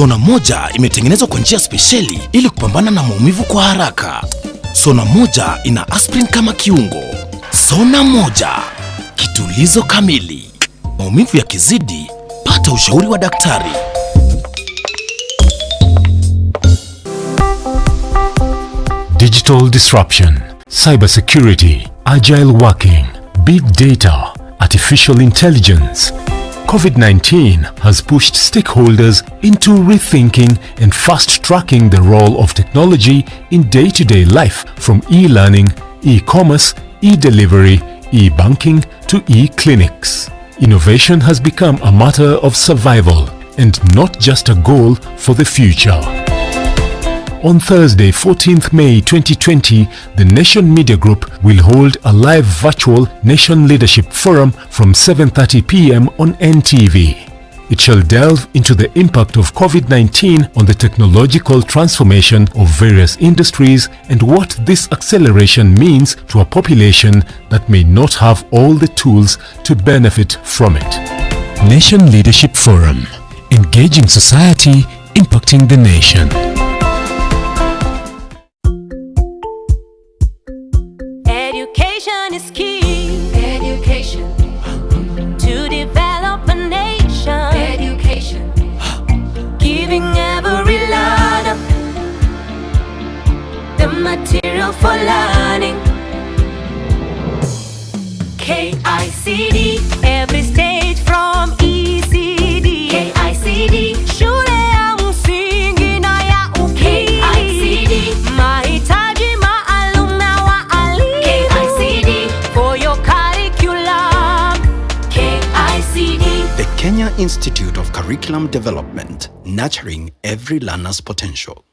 Sona moja imetengenezwa kwa njia spesheli ili kupambana na maumivu kwa haraka. Sona moja ina aspirin kama kiungo. Sona moja, kitulizo kamili. Maumivu yakizidi, pata ushauri wa daktari. Digital disruption, cybersecurity, agile working, big data, artificial intelligence. COVID-19 has pushed stakeholders into rethinking and fast-tracking the role of technology in day-to-day life, from e-learning, e-commerce, e-delivery, e-banking to e-clinics. Innovation has become a matter of survival and not just a goal for the future. On Thursday, 14th May 2020, the Nation Media Group will hold a live virtual Nation Leadership Forum from 7:30 p.m. on NTV. It shall delve into the impact of COVID-19 on the technological transformation of various industries and what this acceleration means to a population that may not have all the tools to benefit from it. Nation Leadership Forum. Engaging society, impacting the nation. Education is key. Education to develop a nation. Education giving every learner the material for learning. KICD, every stage from ECD. KICD, shule ya msingi na ya upili. KICD, mahitaji maalum na waalimu. KICD, for your curriculum. KICD, the Kenya Institute of Curriculum Development, nurturing every learner's potential.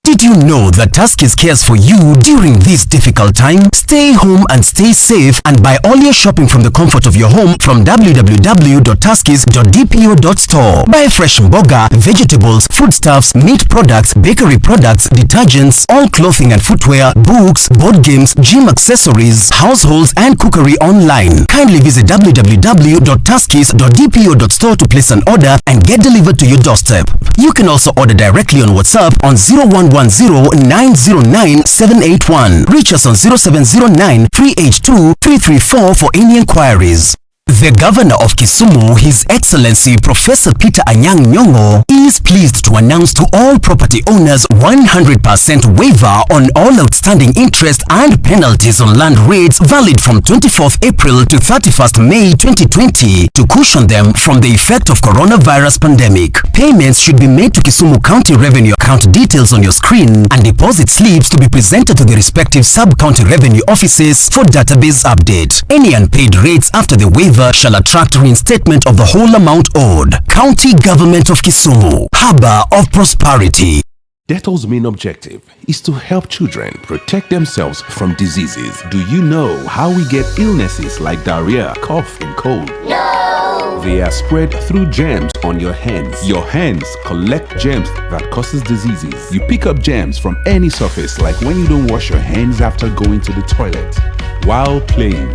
Did you know that Tuskys cares for you during this difficult time? Stay home and stay safe and buy all your shopping from the comfort of your home from www.tuskys.dpo.store. Buy fresh mboga, vegetables, foodstuffs, meat products, bakery products, detergents, all clothing and footwear, books, board games, gym accessories, households and cookery online. Kindly visit www.tuskys.dpo.store to place an order and get delivered to your doorstep. You can also order directly on WhatsApp on 0110-909-781. Reach us on 0709-382-334 for any inquiries. The Governor of Kisumu, His Excellency Professor Peter Anyang' Nyong'o, is pleased to announce to all property owners 100% waiver on all outstanding interest and penalties on land rates valid from 24th April to 31st May 2020 to cushion them from the effect of coronavirus pandemic. Payments should be made to Kisumu County Revenue account details on your screen and deposit slips to be presented to the respective sub-county revenue offices for database update. Any unpaid rates after the waiver shall attract reinstatement of the whole amount owed. County Government of Kisumu, Harbour of Prosperity. Dettol's main objective is to help children protect themselves from diseases. Do you know how we get illnesses like diarrhea, cough, and cold? no. They are spread through germs on your hands. Your hands collect germs that causes diseases. You pick up germs from any surface, like when you don't wash your hands after going to the toilet, while playing.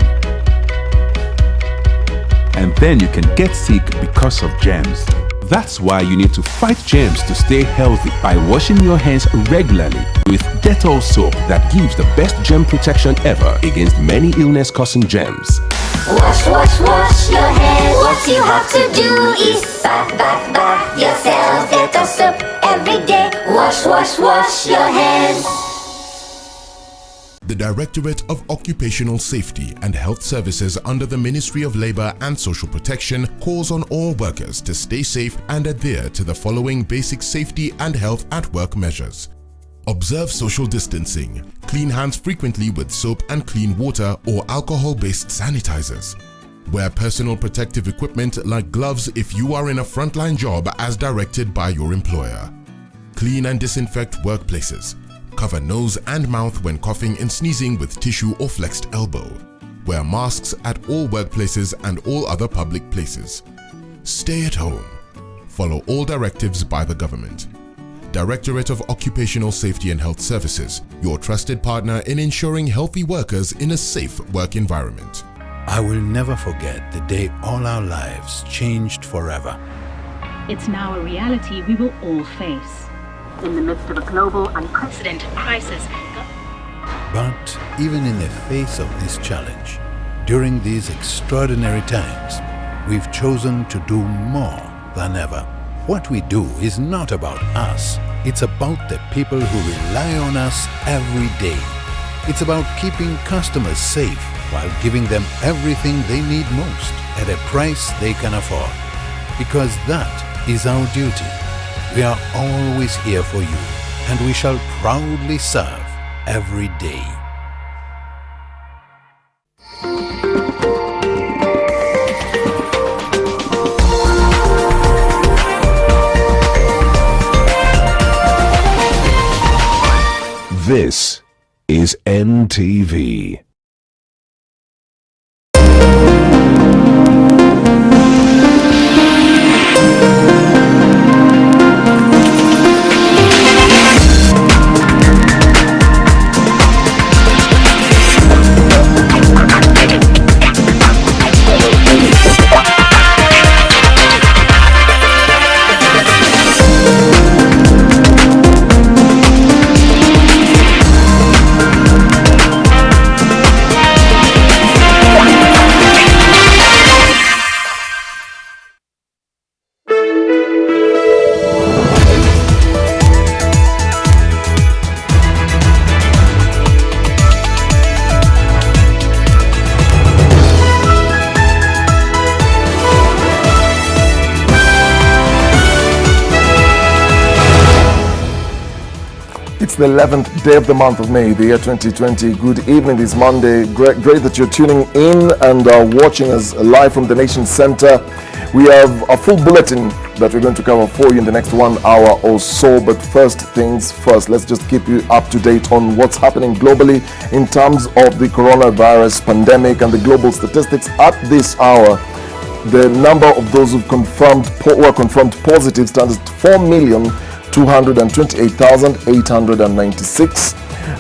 And then you can get sick because of germs. That's why you need to fight germs to stay healthy by washing your hands regularly with Dettol soap that gives the best germ protection ever against many illness-causing germs. Wash, wash, wash your hands. What you have to do is bath, bath, bath yourself. Dettol soap every day. Wash, wash, wash your hands. The Directorate of Occupational Safety and Health Services under the Ministry of Labour and Social Protection calls on all workers to stay safe and adhere to the following basic safety and health at work measures. Observe social distancing. Clean hands frequently with soap and clean water or alcohol-based sanitizers. Wear personal protective equipment like gloves if you are in a frontline job as directed by your employer. Clean and disinfect workplaces. Cover nose and mouth when coughing and sneezing with tissue or flexed elbow. Wear masks at all workplaces and all other public places. Stay at home. Follow all directives by the government. Directorate of Occupational Safety and Health Services, your trusted partner in ensuring healthy workers in a safe work environment. I will never forget the day all our lives changed forever. It's now a reality we will all face. In the midst of a global, unprecedented crisis. But even in the face of this challenge, during these extraordinary times, we've chosen to do more than ever. What we do is not about us. It's about the people who rely on us every day. It's about keeping customers safe while giving them everything they need most at a price they can afford. Because that is our duty. We are always here for you, and we shall proudly serve every day. This is NTV. It's the 11th day of the month of May, the year 2020. Good evening this Monday. Great that you're tuning in and watching us live from the Nation Center. We have a full bulletin that we're going to cover for you in the next 1 hour or so. But first things first, let's just keep you up to date on what's happening globally in terms of the coronavirus pandemic and the global statistics at this hour. The number of those who are confirmed positive stands at 4,228,896.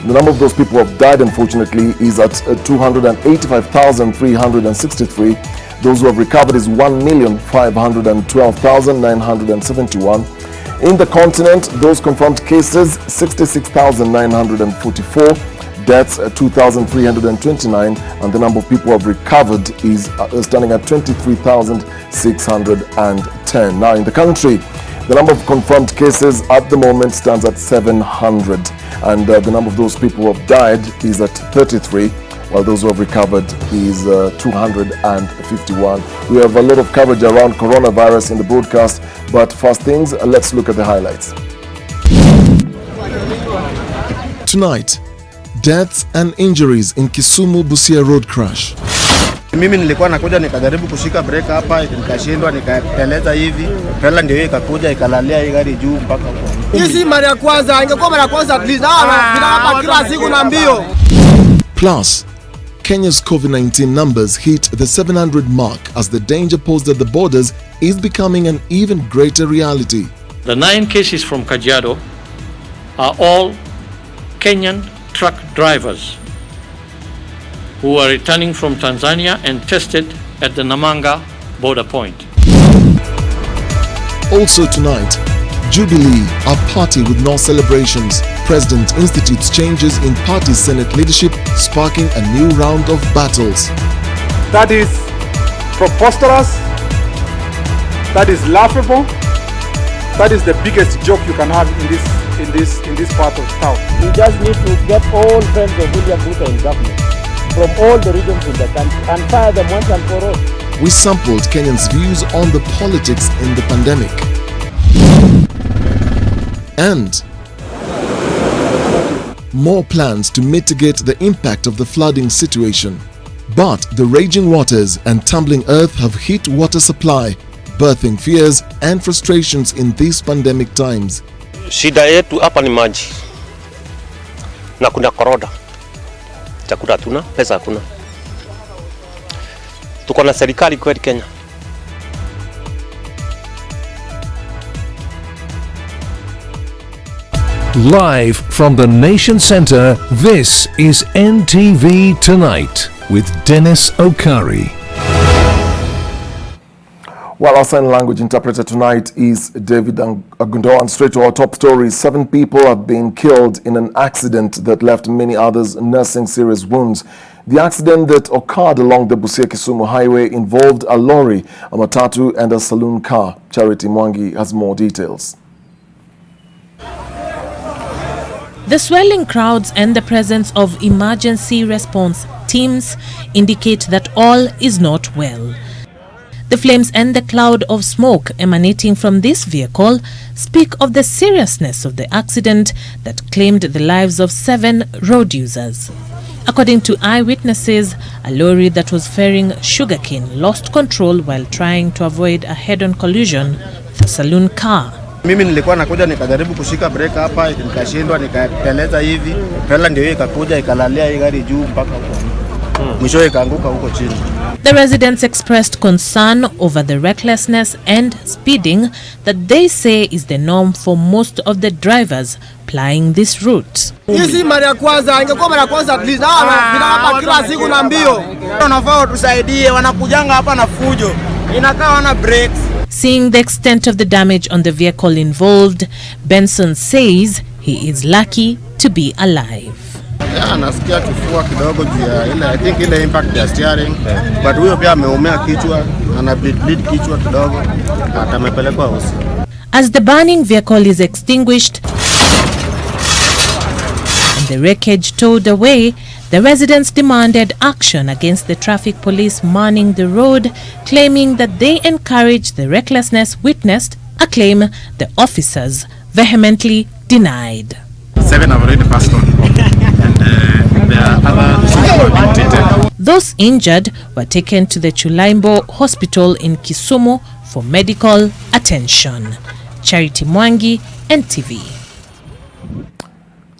The number of those people who have died, unfortunately, is at 285,363. Those who have recovered is 1,512,971. In the continent, those confirmed cases, 66,944. Deaths, 2,329. And the number of people who have recovered is standing at 23,610. Now, in the country, the number of confirmed cases at the moment stands at 700, and the number of those people who have died is at 33, while those who have recovered is 251. We have a lot of coverage around coronavirus in the broadcast, but first things, let's look at the highlights. Tonight, deaths and injuries in Kisumu Busia road crash. Mimi nilikuwa nakuja nikajaribu kushika break hapa nikashindwa nikateleza hivi. Trailer ndio ikakuja ikalalia hii gari juu mpaka huko. Hii si mara ya kwanza, ingekuwa mara ya kwanza at least hapa kila siku na mbio. Plus, Kenya's COVID-19 numbers hit the 700 mark as the danger posed at the borders is becoming an even greater reality. The 9 cases from Kajiado are all Kenyan truck drivers who are returning from Tanzania and tested at the Namanga border point. Also tonight, Jubilee, a party with no celebrations. President institutes changes in party Senate leadership, sparking a new round of battles. That is preposterous. That is laughable. That is the biggest joke you can have in this part of town. We just need to get all friends of William Ruto in government from all the regions in the country and fire them once and for all. We sampled Kenyans' views on the politics in the pandemic. And more plans to mitigate the impact of the flooding situation. But the raging waters and tumbling earth have hit water supply, birthing fears and frustrations in these pandemic times. Shida yetu hapa ni maji. Na kuna korona. Chakula hatuna, pesa hakuna. Tuko na serikali kweli Kenya. Live from the Nation Center, this is NTV Tonight with Dennis Okari. Well, our sign language interpreter tonight is David Agundo. And straight to our top story. 7 people have been killed in an accident that left many others nursing serious wounds. The accident that occurred along the Busia-Kisumu highway involved a lorry, a matatu and a saloon car. Charity Mwangi has more details. The swelling crowds and the presence of emergency response teams indicate that all is not well. The flames and the cloud of smoke emanating from this vehicle speak of the seriousness of the accident that claimed the lives of 7 road users. According to eyewitnesses, a lorry that was ferrying sugarcane lost control while trying to avoid a head-on collision with a saloon car. Mimi nilikuwa nakuja nikajaribu kushika breka hapa nikashindwa nikateleza hivi. Trailer ndio ikakuja ikalalia hii gari juu mpaka huko. Mwisho ikaanguka huko chini. The residents expressed concern over the recklessness and speeding that they say is the norm for most of the drivers plying this route. Hizi mara ya kwanza, ingekuwa mara ya kwanza at least hapa kila siku na mbio. Wanafaa tusaidie, wanakujanga hapa na fujo. Inakaa wana brakes. Seeing the extent of the damage on the vehicle involved, Benson says he is lucky to be alive. Anasikia kifua kidogo juu ya ile, I think ile impact ya steering, but huyo pia ameumea kichwa, ana bleed kichwa kidogo, atamepelekwa hospitali. As the burning vehicle is extinguished and the wreckage towed away, the residents demanded action against the traffic police manning the road, claiming that they encouraged the recklessness witnessed, a claim the officers vehemently denied. 7 have already passed on, and there are other 6 who have been treated. Those injured were taken to the Chulaimbo Hospital in Kisumu for medical attention. Charity Mwangi, NTV.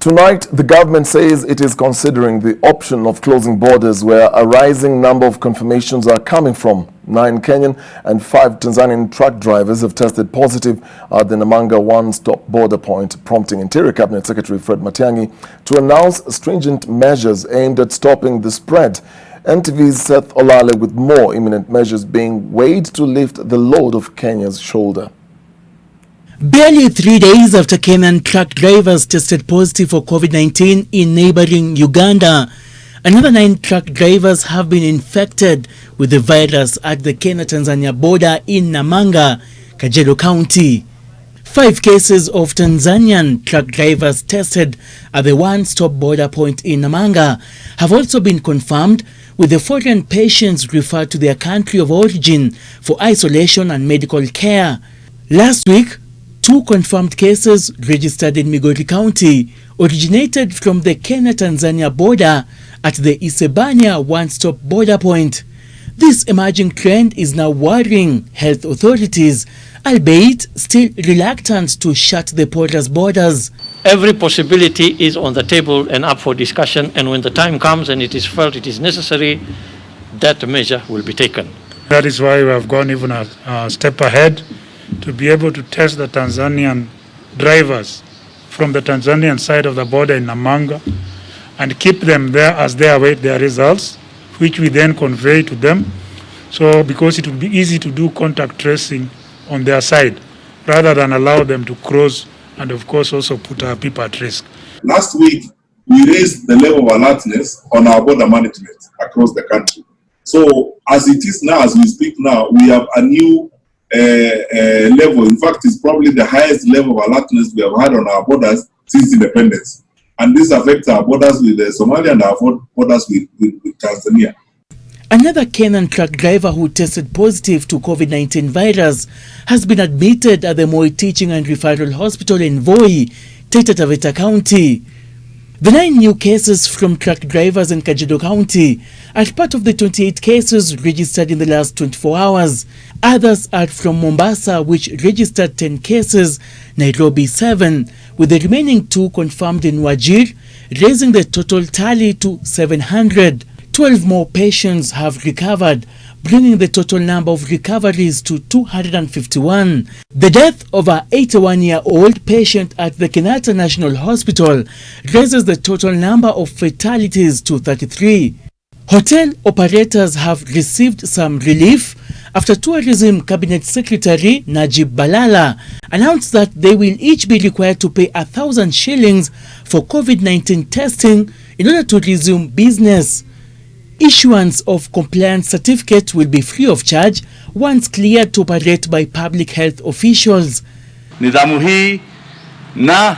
Tonight, the government says it is considering the option of closing borders where a rising number of confirmations are coming from. 9 Kenyan and 5 Tanzanian truck drivers have tested positive at the Namanga one-stop border point, prompting Interior Cabinet Secretary Fred Matiang'i to announce stringent measures aimed at stopping the spread. NTV's Seth Olale with more imminent measures being weighed to lift the load of Kenya's shoulder. Barely 3 days after Kenyan truck drivers tested positive for COVID-19 in neighboring Uganda, another 9 truck drivers have been infected with the virus at the Kenya-Tanzania border in Namanga, Kajiado County. 5 cases of Tanzanian truck drivers tested at the one-stop border point in Namanga have also been confirmed, with the foreign patients referred to their country of origin for isolation and medical care. Last week, 2 confirmed cases registered in Migori County originated from the Kenya-Tanzania border at the Isebania one-stop border point. This emerging trend is now worrying health authorities, albeit still reluctant to shut the porous borders. Every possibility is on the table and up for discussion, and when the time comes and it is felt it is necessary, that measure will be taken. That is why we have gone even a step ahead to be able to test the Tanzanian drivers from the Tanzanian side of the border in Namanga and keep them there as they await their results, which we then convey to them. So because it will be easy to do contact tracing on their side rather than allow them to cross and of course also put our people at risk. Last week, we raised the level of alertness on our border management across the country. So as it is now, as we speak now, we have a new level. In fact, it's probably the highest level of alertness we have had on our borders since independence. And this affects our borders with Somalia and our borders with Tanzania. Another Kenyan truck driver who tested positive to COVID-19 virus has been admitted at the Moi Teaching and Referral Hospital in Voi, Taita Taveta County. The 9 new cases from truck drivers in Kajiado County are part of the 28 cases registered in the last 24 hours. Others are from Mombasa, which registered 10 cases, Nairobi 7, with the remaining 2 confirmed in Wajir, raising the total tally to 700. 12 more patients have recovered, bringing the total number of recoveries to 251. The death of an 81-year-old patient at the Kenyatta National Hospital raises the total number of fatalities to 33. Hotel operators have received some relief after Tourism Cabinet Secretary Najib Balala announced that they will each be required to pay 1,000 shillings for COVID-19 testing in order to resume business. Issuance of compliance certificate will be free of charge once cleared to operate by public health officials. Nidhamu hii na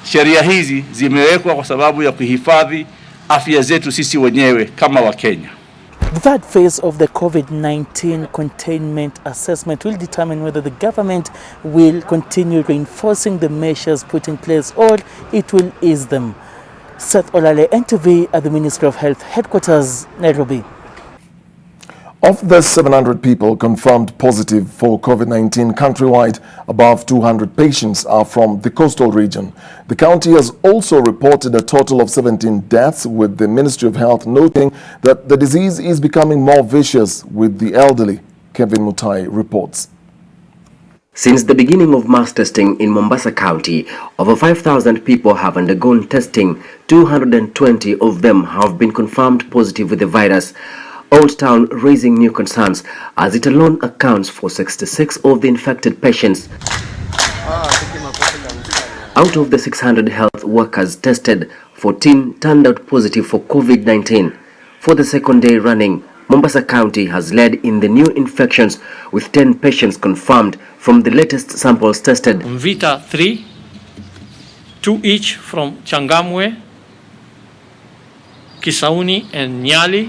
sheria hizi zimewekwa kwa sababu ya kuhifadhi afya zetu sisi wenyewe kama Wakenya. The third phase of the COVID-19 containment assessment will determine whether the government will continue reinforcing the measures put in place or it will ease them. Seth Olale, NTV at the Ministry of Health Headquarters, Nairobi. Of the 700 people confirmed positive for COVID-19 countrywide, above 200 patients are from the coastal region. The county has also reported a total of 17 deaths, with the Ministry of Health noting that the disease is becoming more vicious with the elderly. Kevin Mutai reports. Since the beginning of mass testing in Mombasa County, over 5,000 people have undergone testing. 220 of them have been confirmed positive with the virus. Old Town raising new concerns as it alone accounts for 66 of the infected patients. Out of the 600 health workers tested, 14 turned out positive for COVID-19. For the second day running, Mombasa County has led in the new infections with 10 patients confirmed from the latest samples tested. Mvita 3, 2 each from Changamwe, Kisauni and Nyali,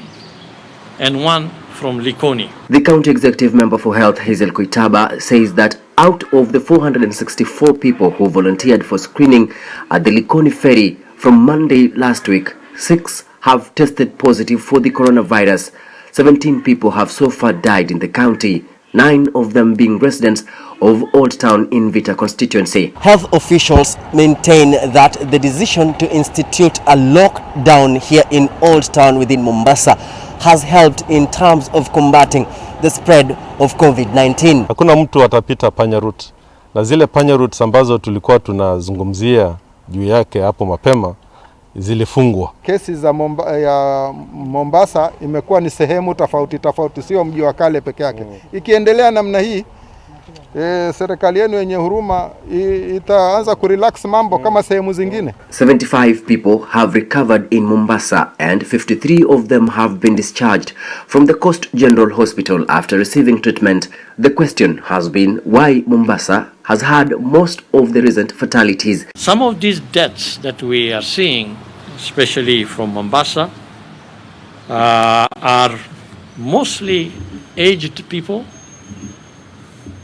and 1 from Likoni. The county executive member for health, Hazel Koitaba, says that out of the 464 people who volunteered for screening at the Likoni ferry from Monday last week, 6 have tested positive for the coronavirus. 17 people have so far died in the county, 9 of them being residents of Old Town in Vita constituency. Health officials maintain that the decision to institute a lockdown here in Old Town within Mombasa has helped in terms of combating the spread of COVID-19. Hakuna mtu atapita panya route, na zile panya routes ambazo tulikuwa tunazungumzia juu yake hapo mapema zilifungwa. Kesi za Mombasa imekuwa ni sehemu tofauti, sio mji wa kale peke yake. Ikiendelea namna hii, serikali yenu yenye huruma itaanza kurelax mambo kama sehemu zingine. 75 people have recovered in Mombasa and 53 of them have been discharged from the Coast General Hospital after receiving treatment. The question has been why Mombasa has had most of the recent fatalities. Some of these deaths that we are seeing, especially from Mombasa, are mostly aged people,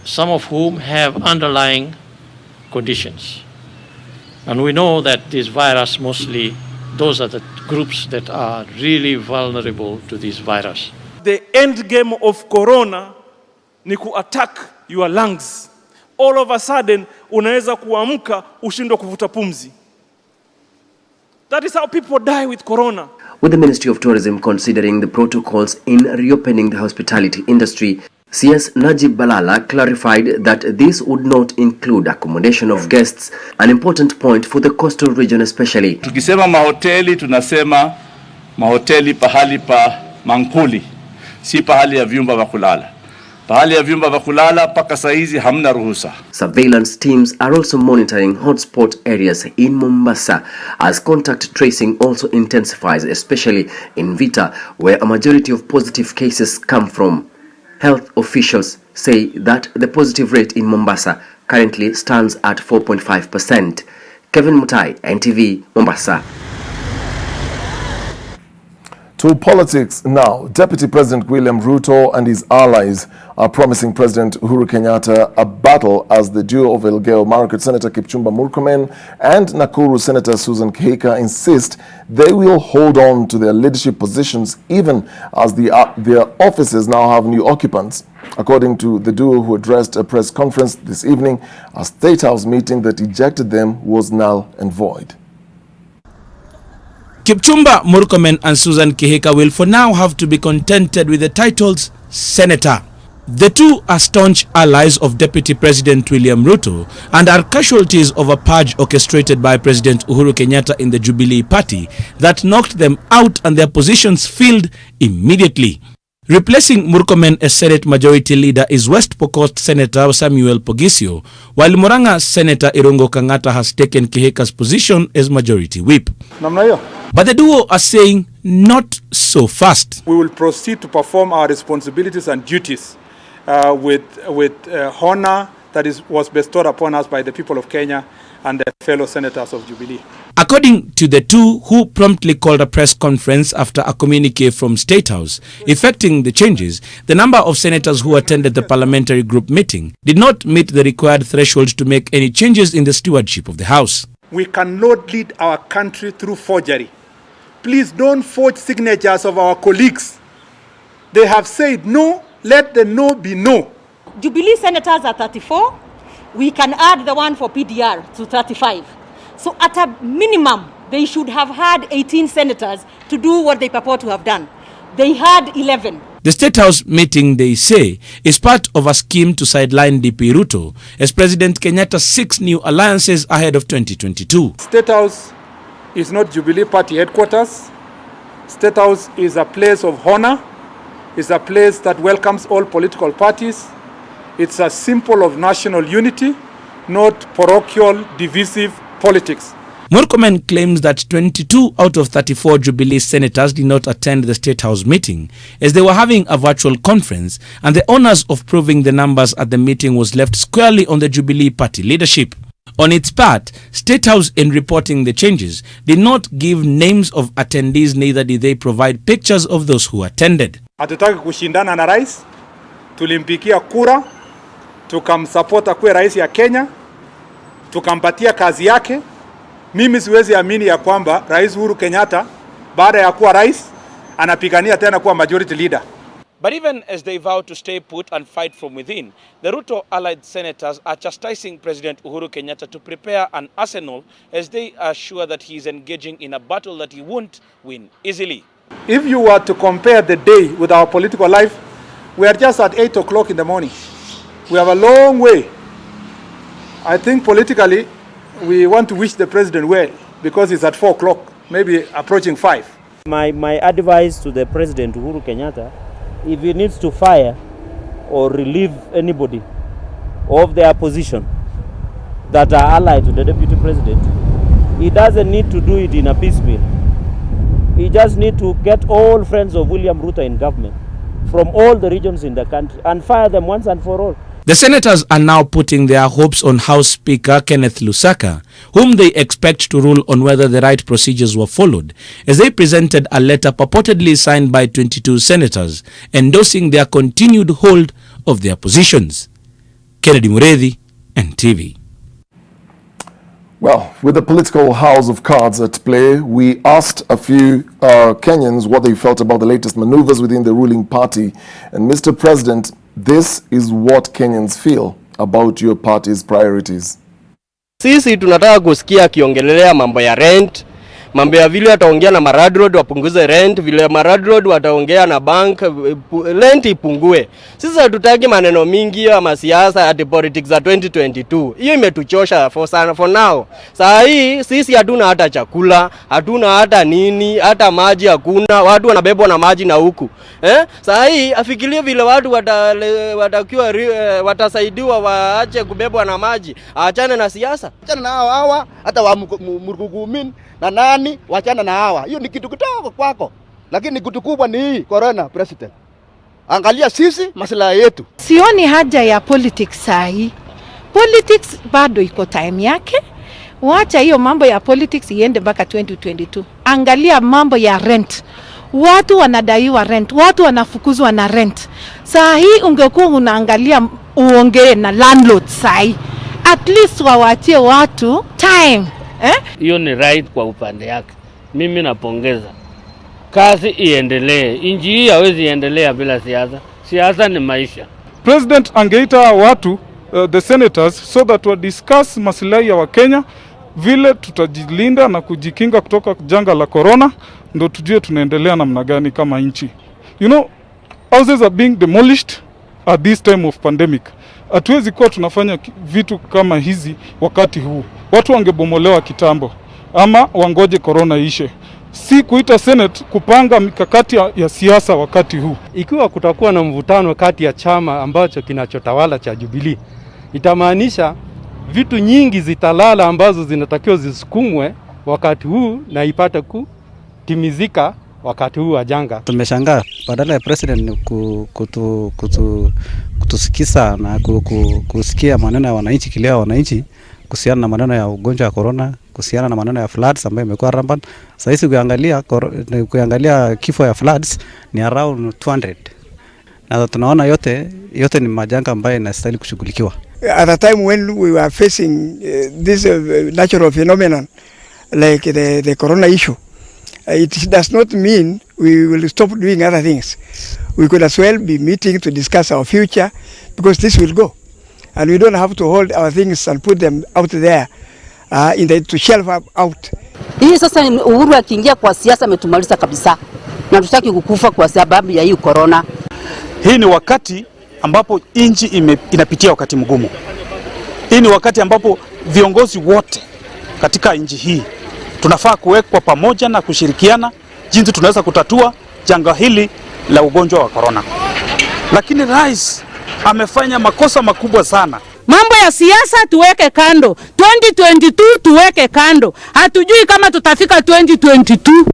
some of whom have underlying conditions. And we know that this virus mostly, those are the groups that are really vulnerable to this virus. The end game of corona ni ku-attack your lungs. All of a sudden, unaweza kuamka ushindwe kuvuta pumzi. That is how people die with corona. With the Ministry of Tourism considering the protocols in reopening the hospitality industry, CS Najib Balala clarified that this would not include accommodation of guests, an important point for the coastal region especially. Tukisema mahoteli tunasema mahoteli pahali pa mankuli, si pahali ya vyumba vya kulala. Pahali ya vyumba vya kulala paka saizi hamna ruhusa. Surveillance teams are also monitoring hotspot areas in Mombasa as contact tracing also intensifies, especially in Vita, where a majority of positive cases come from. Health officials say that the positive rate in Mombasa currently stands at 4.5%. Kevin Mutai, NTV, Mombasa. To politics now. Deputy President William Ruto and his allies are promising President Uhuru Kenyatta a battle as the duo of Elgeyo Marakwet Senator Kipchumba Murkomen and Nakuru Senator Susan Kihika insist they will hold on to their leadership positions even as their offices now have new occupants. According to the duo who addressed a press conference this evening, a State House meeting that ejected them was null and void. Kipchumba Murkomen and Susan Kihika will for now have to be contented with the titles Senator. The two are staunch allies of Deputy President William Ruto and are casualties of a purge orchestrated by President Uhuru Kenyatta in the Jubilee Party that knocked them out and their positions filled immediately. Replacing Murkomen as Senate Majority Leader is West Pokot Senator Samuel Pogisio, while Murang'a Senator Irungo Kang'ata has taken Kihika's position as Majority Whip. But the duo are saying not so fast. We will proceed to perform our responsibilities and duties with honor that was bestowed upon us by the people of Kenya and the fellow senators of Jubilee. According to the two, who promptly called a press conference after a communique from State House effecting the changes, the number of senators who attended the parliamentary group meeting did not meet the required threshold to make any changes in the stewardship of the House. We cannot lead our country through forgery. Please don't forge signatures of our colleagues. They have said no, let the no be no. Jubilee senators are 34. We can add the one for PDR to 35. So at a minimum, they should have had 18 senators to do what they purport to have done. They had 11. The State House meeting, they say, is part of a scheme to sideline DP Ruto as President Kenyatta seeks new alliances ahead of 2022. State House is not Jubilee Party headquarters. State House is a place of honor. It's a place that welcomes all political parties. It's a symbol of national unity, not parochial, divisive politics. Murkomen claims that 22 out of 34 Jubilee senators did not attend the State House meeting as they were having a virtual conference, and the honors of proving the numbers at the meeting was left squarely on the Jubilee Party leadership. On its part, State House, in reporting the changes, did not give names of attendees, neither did they provide pictures of those who attended. Hatutaki kushindana na rais, tulimpikia kura, tukamsupport akuwe rais ya Kenya, tukampatia kazi yake. Mimi siwezi amini ya kwamba Rais Uhuru Kenyatta baada ya kuwa rais anapigania tena kuwa majority leader. But even as they vow to stay put and fight from within, the Ruto-allied senators are chastising President Uhuru Kenyatta to prepare an arsenal as they are sure that he is engaging in a battle that he won't win easily. If you were to compare the day with our political life, we are just at 8 o'clock in the morning. We have a long way. I think politically, we want to wish the president well because it's at 4 o'clock, maybe approaching 5. My advice to the President Uhuru Kenyatta, if he needs to fire or relieve anybody of their position that are allied to the Deputy President, he doesn't need to do it in a piecemeal. He just need to get all friends of William Ruto in government from all the regions in the country and fire them once and for all. The senators are now putting their hopes on House Speaker Kenneth Lusaka, whom they expect to rule on whether the right procedures were followed, as they presented a letter purportedly signed by 22 senators endorsing their continued hold of their positions. Kennedy Muredhi, NTV. Well, with the political house of cards at play, we asked a few Kenyans what they felt about the latest maneuvers within the ruling party. And Mr. President, this is what Kenyans feel about your party's priorities. Sisi tunataka kusikia akiongelelea mambo ya rent, mambo ya vile ataongea na Maradroad wapunguze rent, vile Maradroad wataongea na bank rent ipungue. Sisi hatutaki maneno mingi ya siasa ya politics za 2022. Hiyo imetuchosha for now. Saa hii sisi hatuna hata chakula, hatuna hata nini, hata maji hakuna. Watu wanabebwa na maji na huku. Saa hii afikirie vile watu watakiwa watasaidiwa waache kubebwa na maji. Aachane na siasa. Achana na hawa hata wa Murgugumin na nani wachana na hawa. Hiyo ni kitu kidogo kwako. Lakini kitu kubwa ni hii corona president. Angalia sisi maslahi yetu. Sioni haja ya politics sahi. Politics bado iko time yake. Wacha hiyo mambo ya politics iende mpaka 2022. Angalia mambo ya rent. Watu wanadaiwa rent, watu wanafukuzwa na rent. Saa hii ungekuwa unaangalia uongee na landlord sahi. At least wawachie watu time. Hiyo ni right kwa upande yake. Mimi napongeza. Kazi iendelee. Inji hii hawezi endelea bila siasa. Siasa ni maisha. President angeita watu, the senators, so that we discuss maslahi ya Wakenya, vile tutajilinda na kujikinga kutoka janga la corona, ndo tujue tunaendelea namna gani kama nchi. You know, houses are being demolished at this time of pandemic. Hatuwezi kuwa tunafanya vitu kama hizi wakati huu. Watu wangebomolewa kitambo ama wangoje corona ishe. si kuita Senate kupanga mikakati ya siasa wakati huu. Ikiwa kutakuwa na mvutano kati ya chama ambacho kinachotawala cha Jubilee, itamaanisha vitu nyingi zitalala ambazo zinatakiwa zisukumwe wakati huu na ipate kutimizika wakati huu wa janga. Tumeshangaa badala ya president kutusikiza na kusikia maneno ya wananchi, kilio ya wananchi kuhusiana na maneno ya ugonjwa wa corona, kuhusiana na maneno ya floods ambayo imekuwa rampant. Sasa hizi kuangalia kifo ya floods ni around 200. Na tunaona yote ni majanga ambayo inastahili kushughulikiwa. At a time when we were facing this natural phenomenon like the corona issue, it does not mean we will stop doing other things. We could as well be meeting to discuss our future, because this will go. And we don't have to hold our things and put them out there to shelf out. Hii sasa Uhuru akiingia kwa siasa ametumaliza kabisa. Na tutaki kukufa kwa sababu ya hii corona. Hii ni wakati ambapo nchi inapitia wakati mgumu. Hii ni wakati ambapo viongozi wote katika nchi hii tunafaa kuwekwa pamoja na kushirikiana jinsi tunaweza kutatua janga hili la ugonjwa wa corona. Lakini rais amefanya makosa makubwa sana. Mambo ya siasa tuweke kando. 2022 tuweke kando. Hatujui kama tutafika 2022.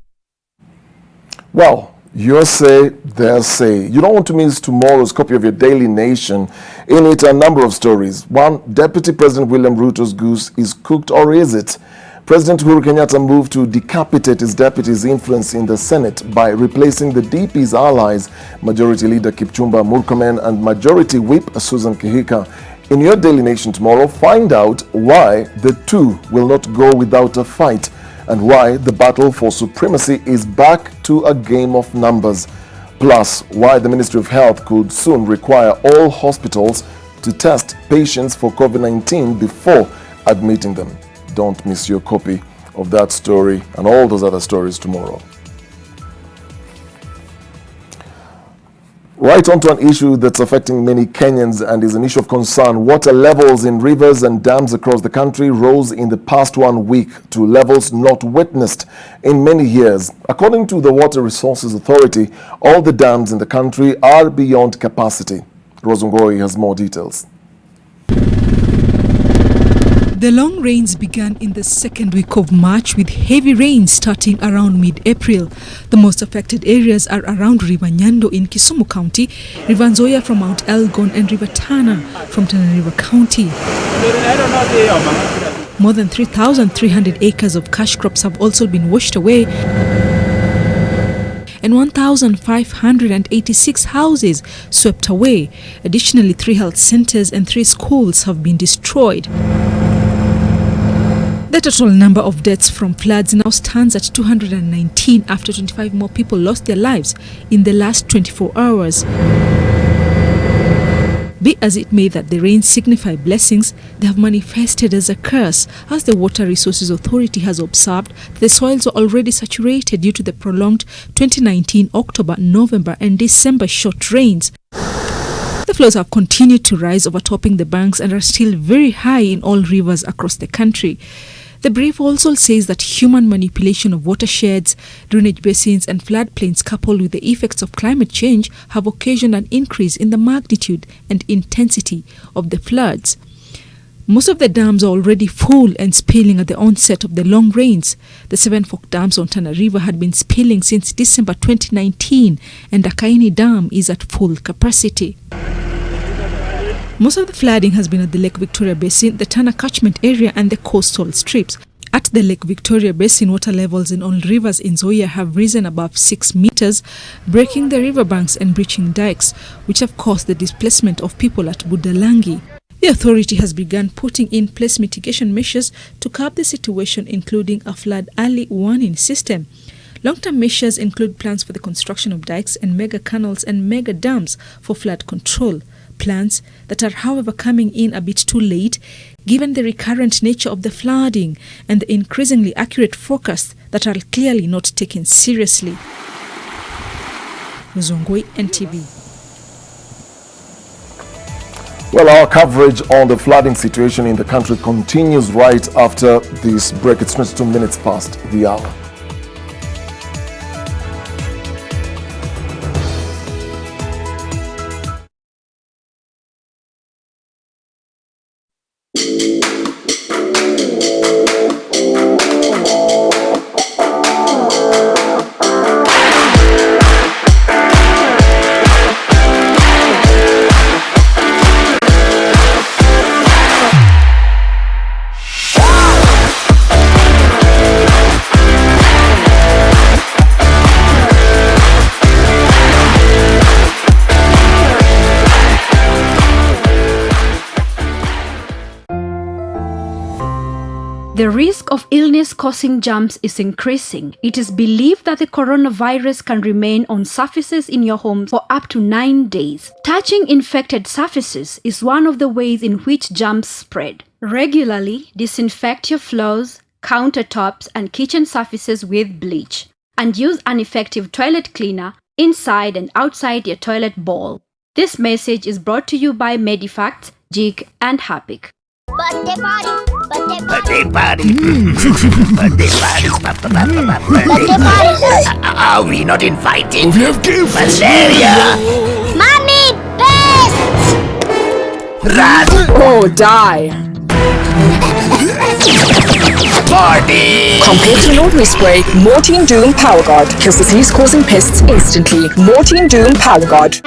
Well, your say, their say. You don't want to miss tomorrow's copy of your Daily Nation. In it, a number of stories. One, Deputy President William Ruto's goose is cooked, or is it? President Uhuru Kenyatta moved to decapitate his deputy's influence in the Senate by replacing the DP's allies, Majority Leader Kipchumba Murkomen and Majority Whip Susan Kihika. In your Daily Nation tomorrow, find out why the two will not go without a fight and why the battle for supremacy is back to a game of numbers. Plus, why the Ministry of Health could soon require all hospitals to test patients for COVID-19 before admitting them. Don't miss your copy of that story and all those other stories tomorrow. Right on to an issue that's affecting many Kenyans and is an issue of concern. Water levels in rivers and dams across the country rose in the past 1 week to levels not witnessed in many years. According to the Water Resources Authority, all the dams in the country are beyond capacity. Rosungoi has more details. The long rains began in the second week of March, with heavy rains starting around mid-April. The most affected areas are around River Nyando in Kisumu County, River Nzoia from Mount Elgon, and River Tana from Tana River County. More than 3,300 acres of cash crops have also been washed away, and 1,586 houses swept away. Additionally, 3 health centers and 3 schools have been destroyed. The total number of deaths from floods now stands at 219 after 25 more people lost their lives in the last 24 hours. Be as it may that the rains signify blessings, they have manifested as a curse, as the Water Resources Authority has observed the soils are already saturated due to the prolonged 2019 October, November and December short rains. The flows have continued to rise, overtopping the banks, and are still very high in all rivers across the country. The brief also says that human manipulation of watersheds, drainage basins and floodplains, coupled with the effects of climate change, have occasioned an increase in the magnitude and intensity of the floods. Most of the dams are already full and spilling at the onset of the long rains. The 7 Fork dams on Tana River had been spilling since December 2019, and Akaini Dam is at full capacity. Most of the flooding has been at the Lake Victoria Basin, the Tana catchment area and the coastal strips. At the Lake Victoria Basin, water levels in all rivers in Nzoia have risen above 6 meters, breaking the riverbanks and breaching dikes, which have caused the displacement of people at Budalangi. The authority has begun putting in place mitigation measures to curb the situation, including a flood early warning system. Long-term measures include plans for the construction of dikes and mega canals and mega dams for flood control. Plans that are, however, coming in a bit too late, given the recurrent nature of the flooding and the increasingly accurate forecasts that are clearly not taken seriously. Muzongoi, NTV. Well, our coverage on the flooding situation in the country continues right after this break. It's 22 minutes past the hour. The risk of illness causing germs is increasing. It is believed that the coronavirus can remain on surfaces in your home for up to 9 days. Touching infected surfaces is one of the ways in which germs spread. Regularly disinfect your floors, countertops, and kitchen surfaces with bleach, and use an effective toilet cleaner inside and outside your toilet bowl. This message is brought to you by Medifacts, Jig, and Harpic. Birthday party! Birthday party! Birthday party! Birthday party! Are we not invited? We have gifts! Malaria! Mommy! Pests! Rat! Oh, die! Party! Compared to an ordinary spray, Mortein Doom Power Guard kills disease-causing pests instantly. Mortein Doom Power Guard.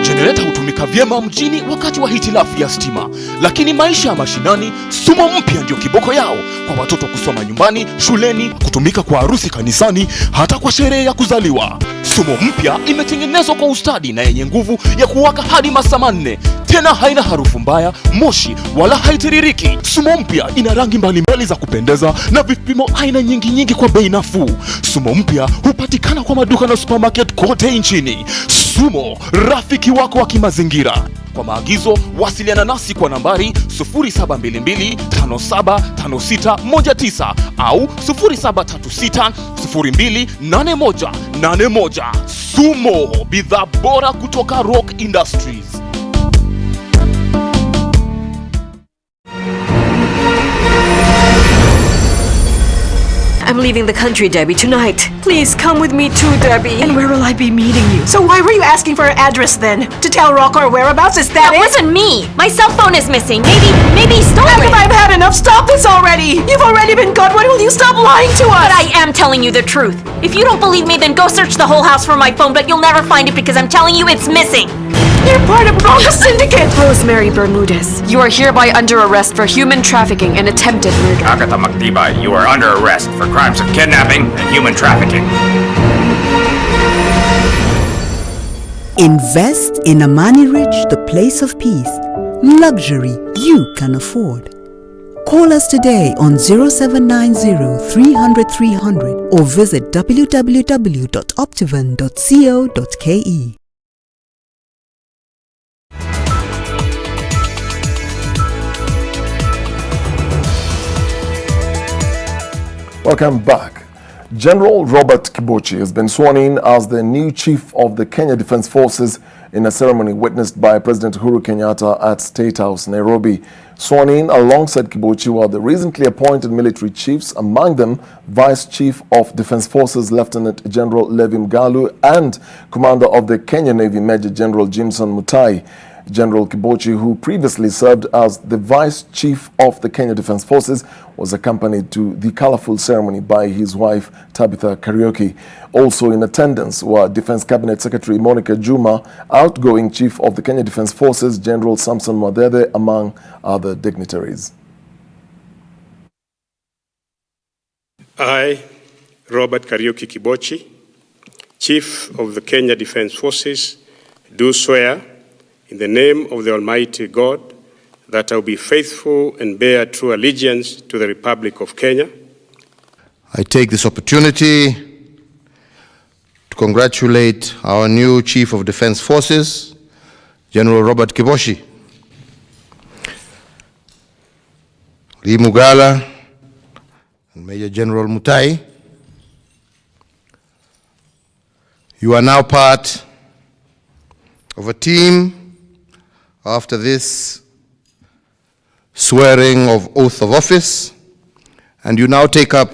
Jenereta hutumika vyema mjini wakati wa hitilafu ya stima, lakini maisha ya mashinani, sumo mpya ndio kiboko yao. Kwa watoto kusoma nyumbani, shuleni, kutumika kwa harusi kanisani, hata kwa sherehe ya kuzaliwa. Sumo mpya imetengenezwa kwa ustadi na yenye nguvu ya kuwaka hadi masaa 4. Tena haina harufu mbaya, moshi wala haitiririki. Sumo mpya ina rangi mbalimbali za kupendeza na vipimo aina nyingi kwa bei nafuu. Sumo mpya hupatikana kwa maduka na supermarket kote nchini. Sumo, rafiki wako wa kimazingira. Kwa maagizo, wasiliana nasi kwa nambari 0722575619 au 0736028181. Sumo, bidhaa bora kutoka Rock Industries. I'm leaving the country, Debbie, tonight. Please come with me too, Debbie. And where will I be meeting you? So why were you asking for her address then? To tell Rock our whereabouts? Is that it? Wasn't me. My cell phone is missing. Maybe he stole it. I've had enough. Stop this already. You've already been caught. When will you stop lying to us? But I am telling you the truth. If you don't believe me, then go search the whole house for my phone, but you'll never find it because I'm telling you it's missing. You're part of Rock's syndicate. Rosemary Bermudez, you are hereby under arrest for human trafficking and attempted murder. Agatha Magdibay, you are under arrest for crimes of kidnapping and human trafficking. Invest in Amani Ridge, the place of peace. Luxury you can afford. Call us today on 0790-300-300 or visit www.optivan.co.ke. Welcome back. General Robert Kibochi has been sworn in as the new chief of the Kenya Defence Forces in a ceremony witnessed by President Uhuru Kenyatta at State House, Nairobi. Sworn in alongside Kibochi were the recently appointed military chiefs, among them Vice Chief of Defence Forces Lieutenant General Levi Mgalu and Commander of the Kenya Navy Major General Jimson Mutai. General Kibochi, who previously served as the Vice Chief of the Kenya Defence Forces, was accompanied to the colorful ceremony by his wife, Tabitha Kariuki. Also in attendance were Defence Cabinet Secretary Monica Juma, outgoing Chief of the Kenya Defence Forces, General Samson Mwadede, among other dignitaries. I, Robert Kariuki Kibochi, Chief of the Kenya Defence Forces, do swear in the name of the Almighty God, that I will be faithful and bear true allegiance to the Republic of Kenya. I take this opportunity to congratulate our new Chief of Defence Forces, General Robert Kibochi. Lee Mugala and Major General Mutai, you are now part of a team after this swearing of oath of office, and you now take up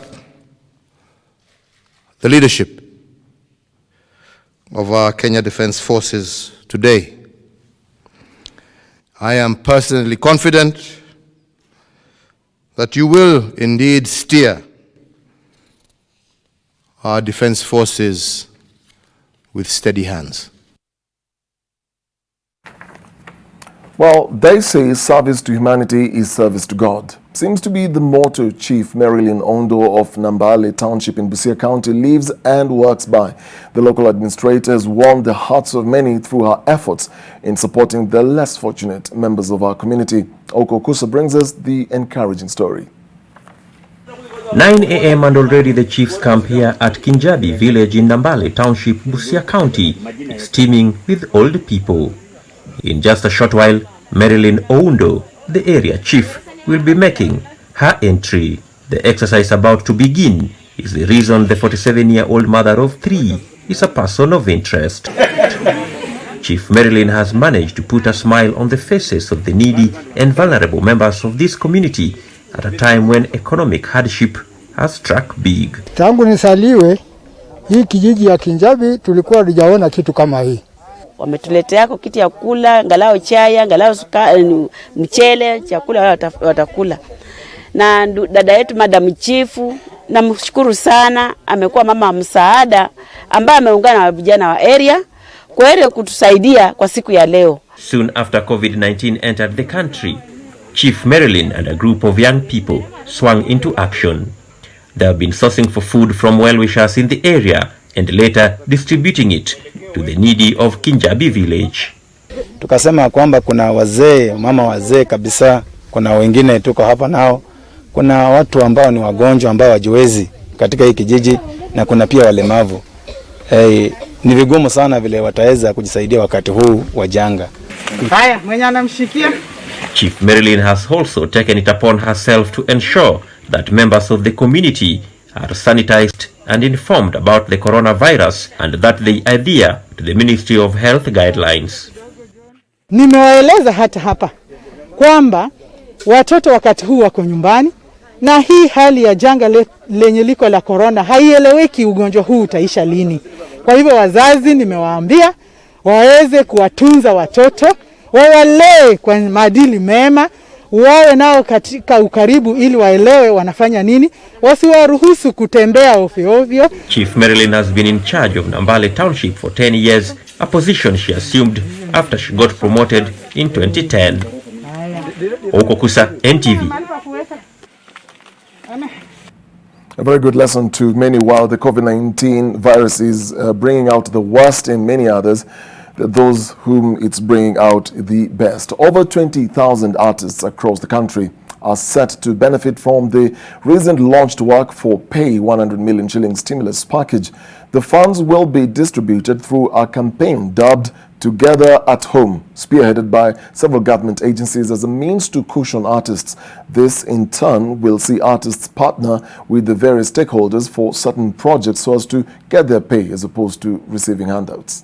the leadership of our Kenya Defence Forces today. I am personally confident that you will indeed steer our defense forces with steady hands. Well, they say service to humanity is service to God. Seems to be the motto Chief Marilyn Ondo of Nambale Township in Busia County lives and works by. The local administrator has won the hearts of many through her efforts in supporting the less fortunate members of our community. Okusa brings us the encouraging story. 9 a.m. and already the chief's camp here at Kinjabi village in Nambale Township, Busia County, is teeming with old people. In just a short while, Marilyn Oundo, the area chief, will be making her entry. The exercise about to begin is the reason the 47-year-old mother of 3 is a person of interest. Chief Marilyn has managed to put a smile on the faces of the needy and vulnerable members of this community at a time when economic hardship has struck big. Tangu nisaliwe, hii kijiji ya Kinjabi tulikuwa hatujaona kitu kama hii. Wametuletea kitu ya kula, angalau chai, angalau mchele, chakula watakula. Na dada yetu Madam Chifu, namshukuru sana, amekuwa mama msaada ambaye ameungana na vijana wa area kwa area kutusaidia kwa siku ya leo. Soon after COVID-19 entered the country, Chief Marilyn and a group of young people swung into action. They have been sourcing for food from well-wishers in the area and later distributing it to the needy of Kinjabi village. Tukasema kwamba kuna wazee, mama wazee kabisa, kuna wengine tuko hapa nao, kuna watu ambao ni wagonjwa ambao wajiwezi katika hii kijiji na kuna pia walemavu. Ni vigumu sana vile wataweza kujisaidia wakati huu wa janga. Haya, mwenye anamshikia. Chief Marilyn has also taken it upon herself to ensure that members of the community are sanitized and informed about the coronavirus and that they adhere to the Ministry of Health guidelines. Nimewaeleza hata hapa kwamba watoto wakati huu wako nyumbani na hii hali ya janga lenye liko la corona haieleweki ugonjwa huu utaisha lini. Kwa hivyo wazazi nimewaambia waweze kuwatunza watoto, wawalee kwa maadili mema, wawe nao katika ukaribu ili waelewe wanafanya nini, wasiwaruhusu kutembea ovyo ovyo. Chief Marilyn has been in charge of Nambale Township for 10 years, a position she assumed after she got promoted in 2010. Okusa, NTV. A very good lesson to many. While the COVID-19 virus is bringing out the worst in many others, those whom it's bringing out the best. Over 20,000 artists across the country are set to benefit from the recent launched Work for Pay 100 million shilling stimulus package. The funds will be distributed through a campaign dubbed Together at Home, spearheaded by several government agencies as a means to cushion artists. This, in turn, will see artists partner with the various stakeholders for certain projects so as to get their pay as opposed to receiving handouts.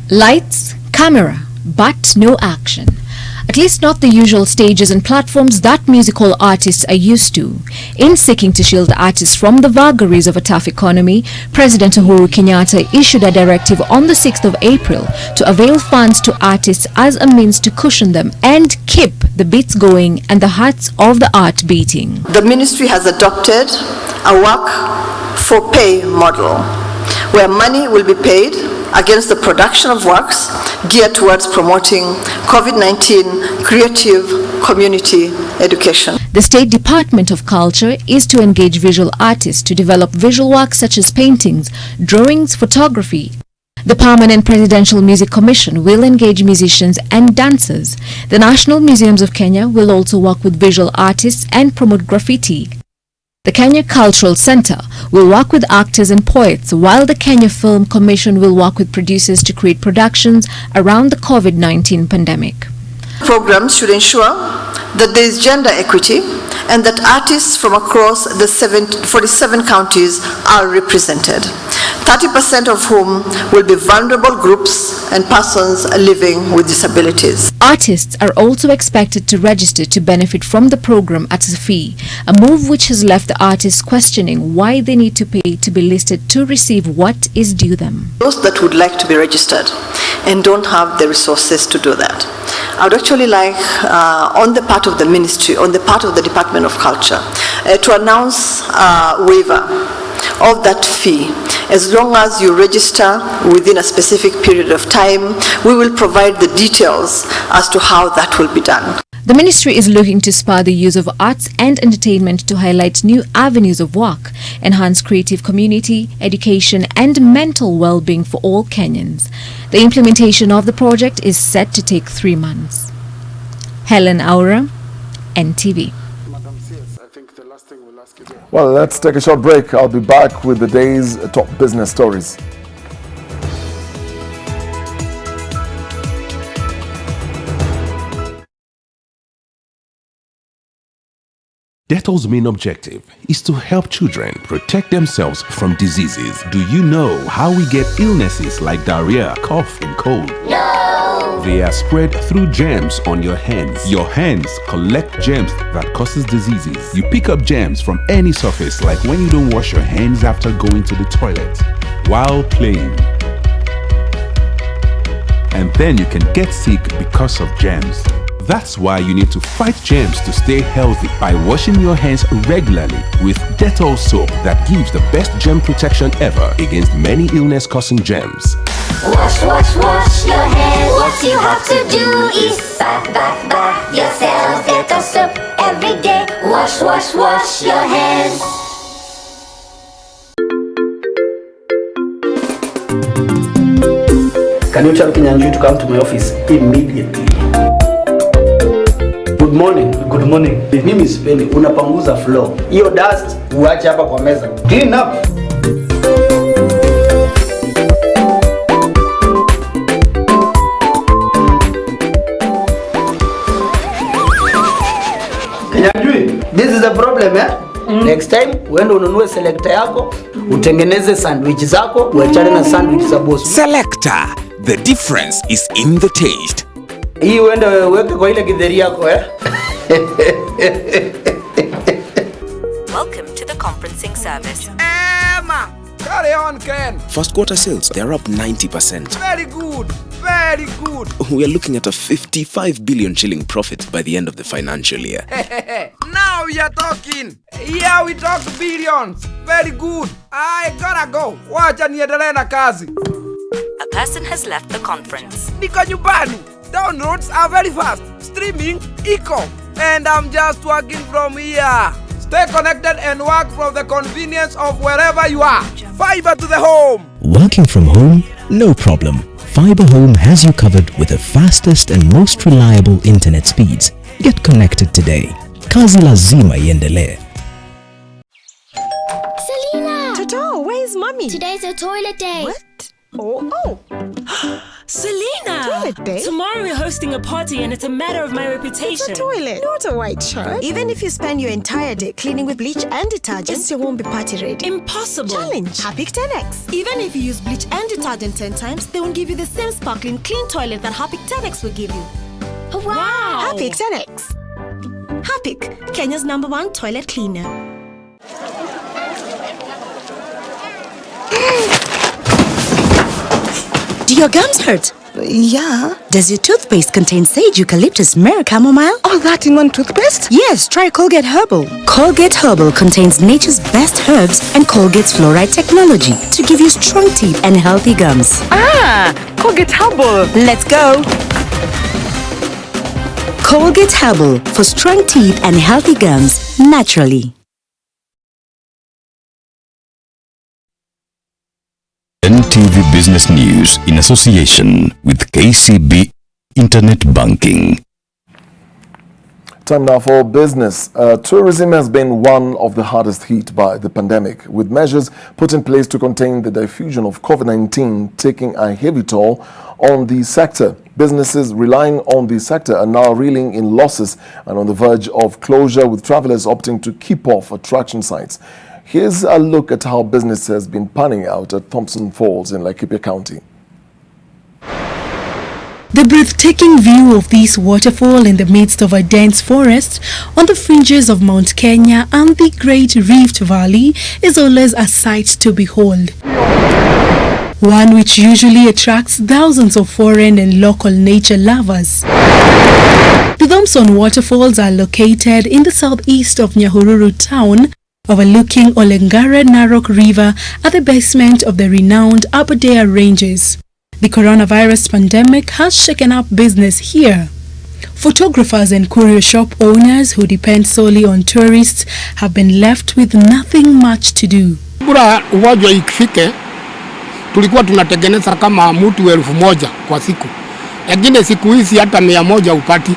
Lights, camera, but no action. At least not the usual stages and platforms that musical artists are used to. In seeking to shield artists from the vagaries of a tough economy, President Uhuru Kenyatta issued a directive on the 6th of April to avail funds to artists as a means to cushion them and keep the beats going and the hearts of the art beating. The ministry has adopted a work for pay model where money will be paid against the production of works geared towards promoting COVID-19 creative community education. The State Department of Culture is to engage visual artists to develop visual works such as paintings, drawings, photography. The Permanent Presidential Music Commission will engage musicians and dancers. The National Museums of Kenya will also work with visual artists and promote graffiti. The Kenya Cultural Center will work with actors and poets, while the Kenya Film Commission will work with producers to create productions around the COVID-19 pandemic. Programs should ensure that there is gender equity and that artists from across the 47 counties are represented, 30% of whom will be vulnerable groups and persons living with disabilities. Artists are also expected to register to benefit from the program at a fee, a move which has left the artists questioning why they need to pay to be listed to receive what is due them. Those that would like to be registered and don't have the resources to do that, I would actually like, on the part of the ministry, on the part of the Department of Culture, to announce a waiver of that fee. As long as you register within a specific period of time, we will provide the details as to how that will be done. The ministry is looking to spur the use of arts and entertainment to highlight new avenues of work, enhance creative community, education and mental well-being for all Kenyans. The implementation of the project is set to take 3 months. Helen Aura, NTV. Well, let's take a short break. I'll be back with the day's top business stories. Dettol's main objective is to help children protect themselves from diseases. Do you know how we get illnesses like diarrhea, cough, and cold? No! They are spread through germs on your hands. Your hands collect germs that causes diseases. You pick up germs from any surface, like when you don't wash your hands after going to the toilet, while playing. And then you can get sick because of germs. That's why you need to fight germs to stay healthy by washing your hands regularly with Dettol soap that gives the best germ protection ever against many illness-causing germs. Wash, wash, wash your hands. What you have to do is bath, bath, bath yourself. Dettol soap every day. Wash, wash, wash your hands. Can you tell Kenyanju to come to my office immediately? Good morning. Good morning. Mimi sipendi unapanguza floor. Hiyo dust uache hapa kwa meza. Clean up. Kenyanjui, this is the problem eh? Next time uende ununue selector yako, utengeneze sandwich zako, uachane na sandwich za boss. Selector. The difference is in the taste. Hii uende weke kwa ile githeri yako eh? Welcome to the conferencing service. Emma, carry on, Ken. First quarter sales, they're up 90%. Very good, very good. We are looking at a 55 billion shilling profit by the end of the financial year. Now we are talking. Here we talk billions. Very good. I gotta go. Wacha niendelee na kazi. A person has left the conference. Niko nyumbani. Downloads are very fast. Streaming, eco. And I'm just working from here. Stay connected and work from the convenience of wherever you are. Fiber to the home. Working from home? No problem. Fiber Home has you covered with the fastest and most reliable internet speeds. Get connected today. Kazi lazima iendelee. Selena! Toto, where's mommy? Today's a toilet day. What? Oh. Selena! Toilet day? Tomorrow we're hosting a party and it's a matter of my reputation. It's a toilet, not a white shirt. Even if you spend your entire day cleaning with bleach and detergent, it still won't be party ready. Impossible. Challenge. Harpic 10X. Even if you use bleach and detergent 10 times, they won't give you the same sparkling clean toilet that Harpic 10X will give you. Wow! Harpic 10X. Harpic, Kenya's #1 toilet cleaner. Do your gums hurt? Yeah. Does your toothpaste contain sage, eucalyptus, myrrh, chamomile? All that in one toothpaste? Yes, try Colgate Herbal. Colgate Herbal contains nature's best herbs and Colgate's fluoride technology to give you strong teeth and healthy gums. Ah, Colgate Herbal. Let's go. Colgate Herbal for strong teeth and healthy gums naturally. NTV Business News in association with KCB Internet Banking. Time now for business. Tourism has been one of the hardest hit by the pandemic, with measures put in place to contain the diffusion of COVID-19 taking a heavy toll on the sector. Businesses relying on the sector are now reeling in losses and on the verge of closure, with travelers opting to keep off attraction sites. Here's a look at how business has been panning out at Thompson Falls in Laikipia County. The breathtaking view of this waterfall in the midst of a dense forest on the fringes of Mount Kenya and the Great Rift Valley is always a sight to behold. One which usually attracts thousands of foreign and local nature lovers. The Thompson waterfalls are located in the southeast of Nyahururu town, overlooking Olengara Narok River at the basement of the renowned Aberdare Ranges. The coronavirus pandemic has shaken up business here. Photographers and courier shop owners who depend solely on tourists have been left with nothing much to do. Ugonjwa ikifike tulikuwa tunatengeneza kama mtu 1000 kwa siku. Lakini siku hizi hata 100 upati.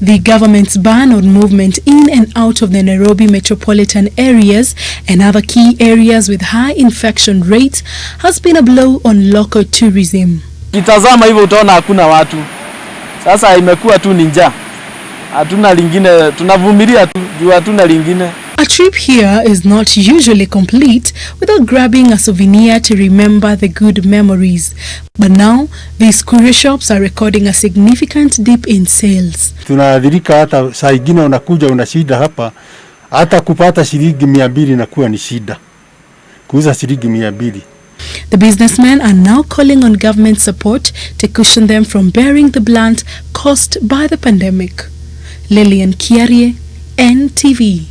The government's ban on movement in and out of the Nairobi metropolitan areas and other key areas with high infection rates has been a blow on local tourism. Kitazama hivyo utaona hakuna watu. Sasa imekuwa tu ninja. Hatuna lingine, tunavumilia tu juu hatuna lingine. A trip here is not usually complete without grabbing a souvenir to remember the good memories. But now, these courier shops are recording a significant dip in sales. Tunaadhirika hata saa ingine unakuja unashida hapa, hata kupata shilingi 200 inakuwa ni shida. Kuuza shilingi 200. The businessmen are now calling on government support to cushion them from bearing the blunt caused by the pandemic. Lillian Kiarie, NTV.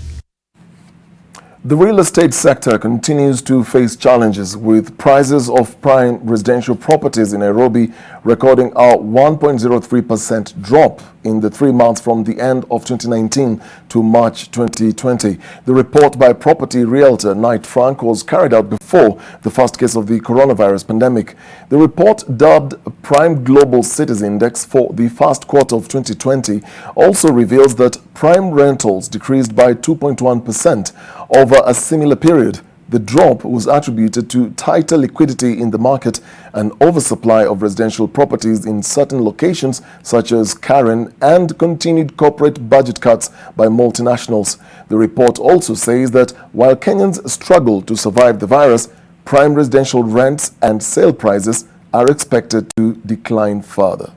The real estate sector continues to face challenges, with prices of prime residential properties in Nairobi recording a 1.03% drop in the 3 months from the end of 2019 to March 2020. The report by property realtor Knight Frank was carried out before the first case of the coronavirus pandemic. The report, dubbed Prime Global Cities Index for the first quarter of 2020, also reveals that prime rentals decreased by 2.1% over a similar period. The drop was attributed to tighter liquidity in the market and oversupply of residential properties in certain locations such as Karen, and continued corporate budget cuts by multinationals. The report also says that while Kenyans struggle to survive the virus, prime residential rents and sale prices are expected to decline further.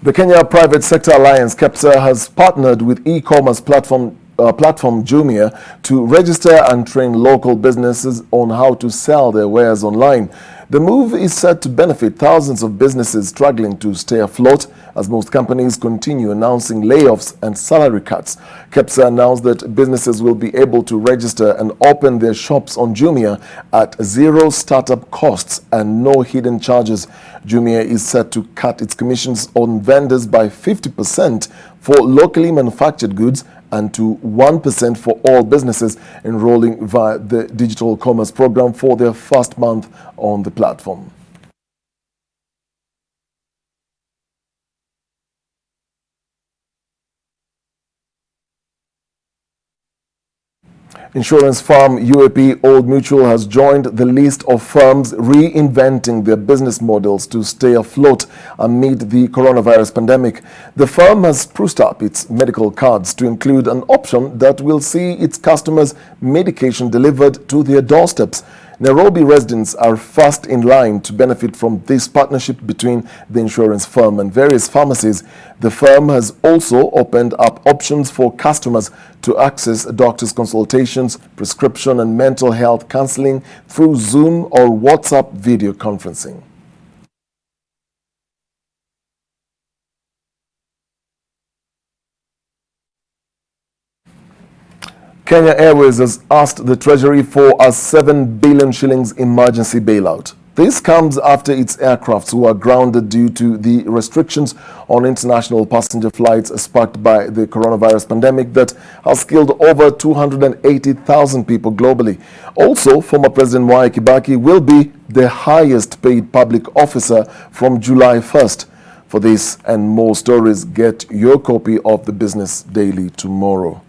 The Kenya Private Sector Alliance, KEPSA, has partnered with e-commerce platform Jumia to register and train local businesses on how to sell their wares online. The move is set to benefit thousands of businesses struggling to stay afloat as most companies continue announcing layoffs and salary cuts. KEPSA announced that businesses will be able to register and open their shops on Jumia at zero startup costs and no hidden charges. Jumia is set to cut its commissions on vendors by 50% for locally manufactured goods and to 1% for all businesses enrolling via the digital commerce program for their first month on the platform. Insurance firm UAP Old Mutual has joined the list of firms reinventing their business models to stay afloat amid the coronavirus pandemic. The firm has spruced up its medical cards to include an option that will see its customers' medication delivered to their doorsteps. Nairobi residents are first in line to benefit from this partnership between the insurance firm and various pharmacies. The firm has also opened up options for customers to access doctors' consultations, prescription and mental health counseling through Zoom or WhatsApp video conferencing. Kenya Airways has asked the Treasury for a 7 billion shillings emergency bailout. This comes after its aircrafts were grounded due to the restrictions on international passenger flights sparked by the coronavirus pandemic that has killed over 280,000 people globally. Also, former President Mwai Kibaki will be the highest paid public officer from July 1st. For this and more stories, get your copy of the Business Daily tomorrow.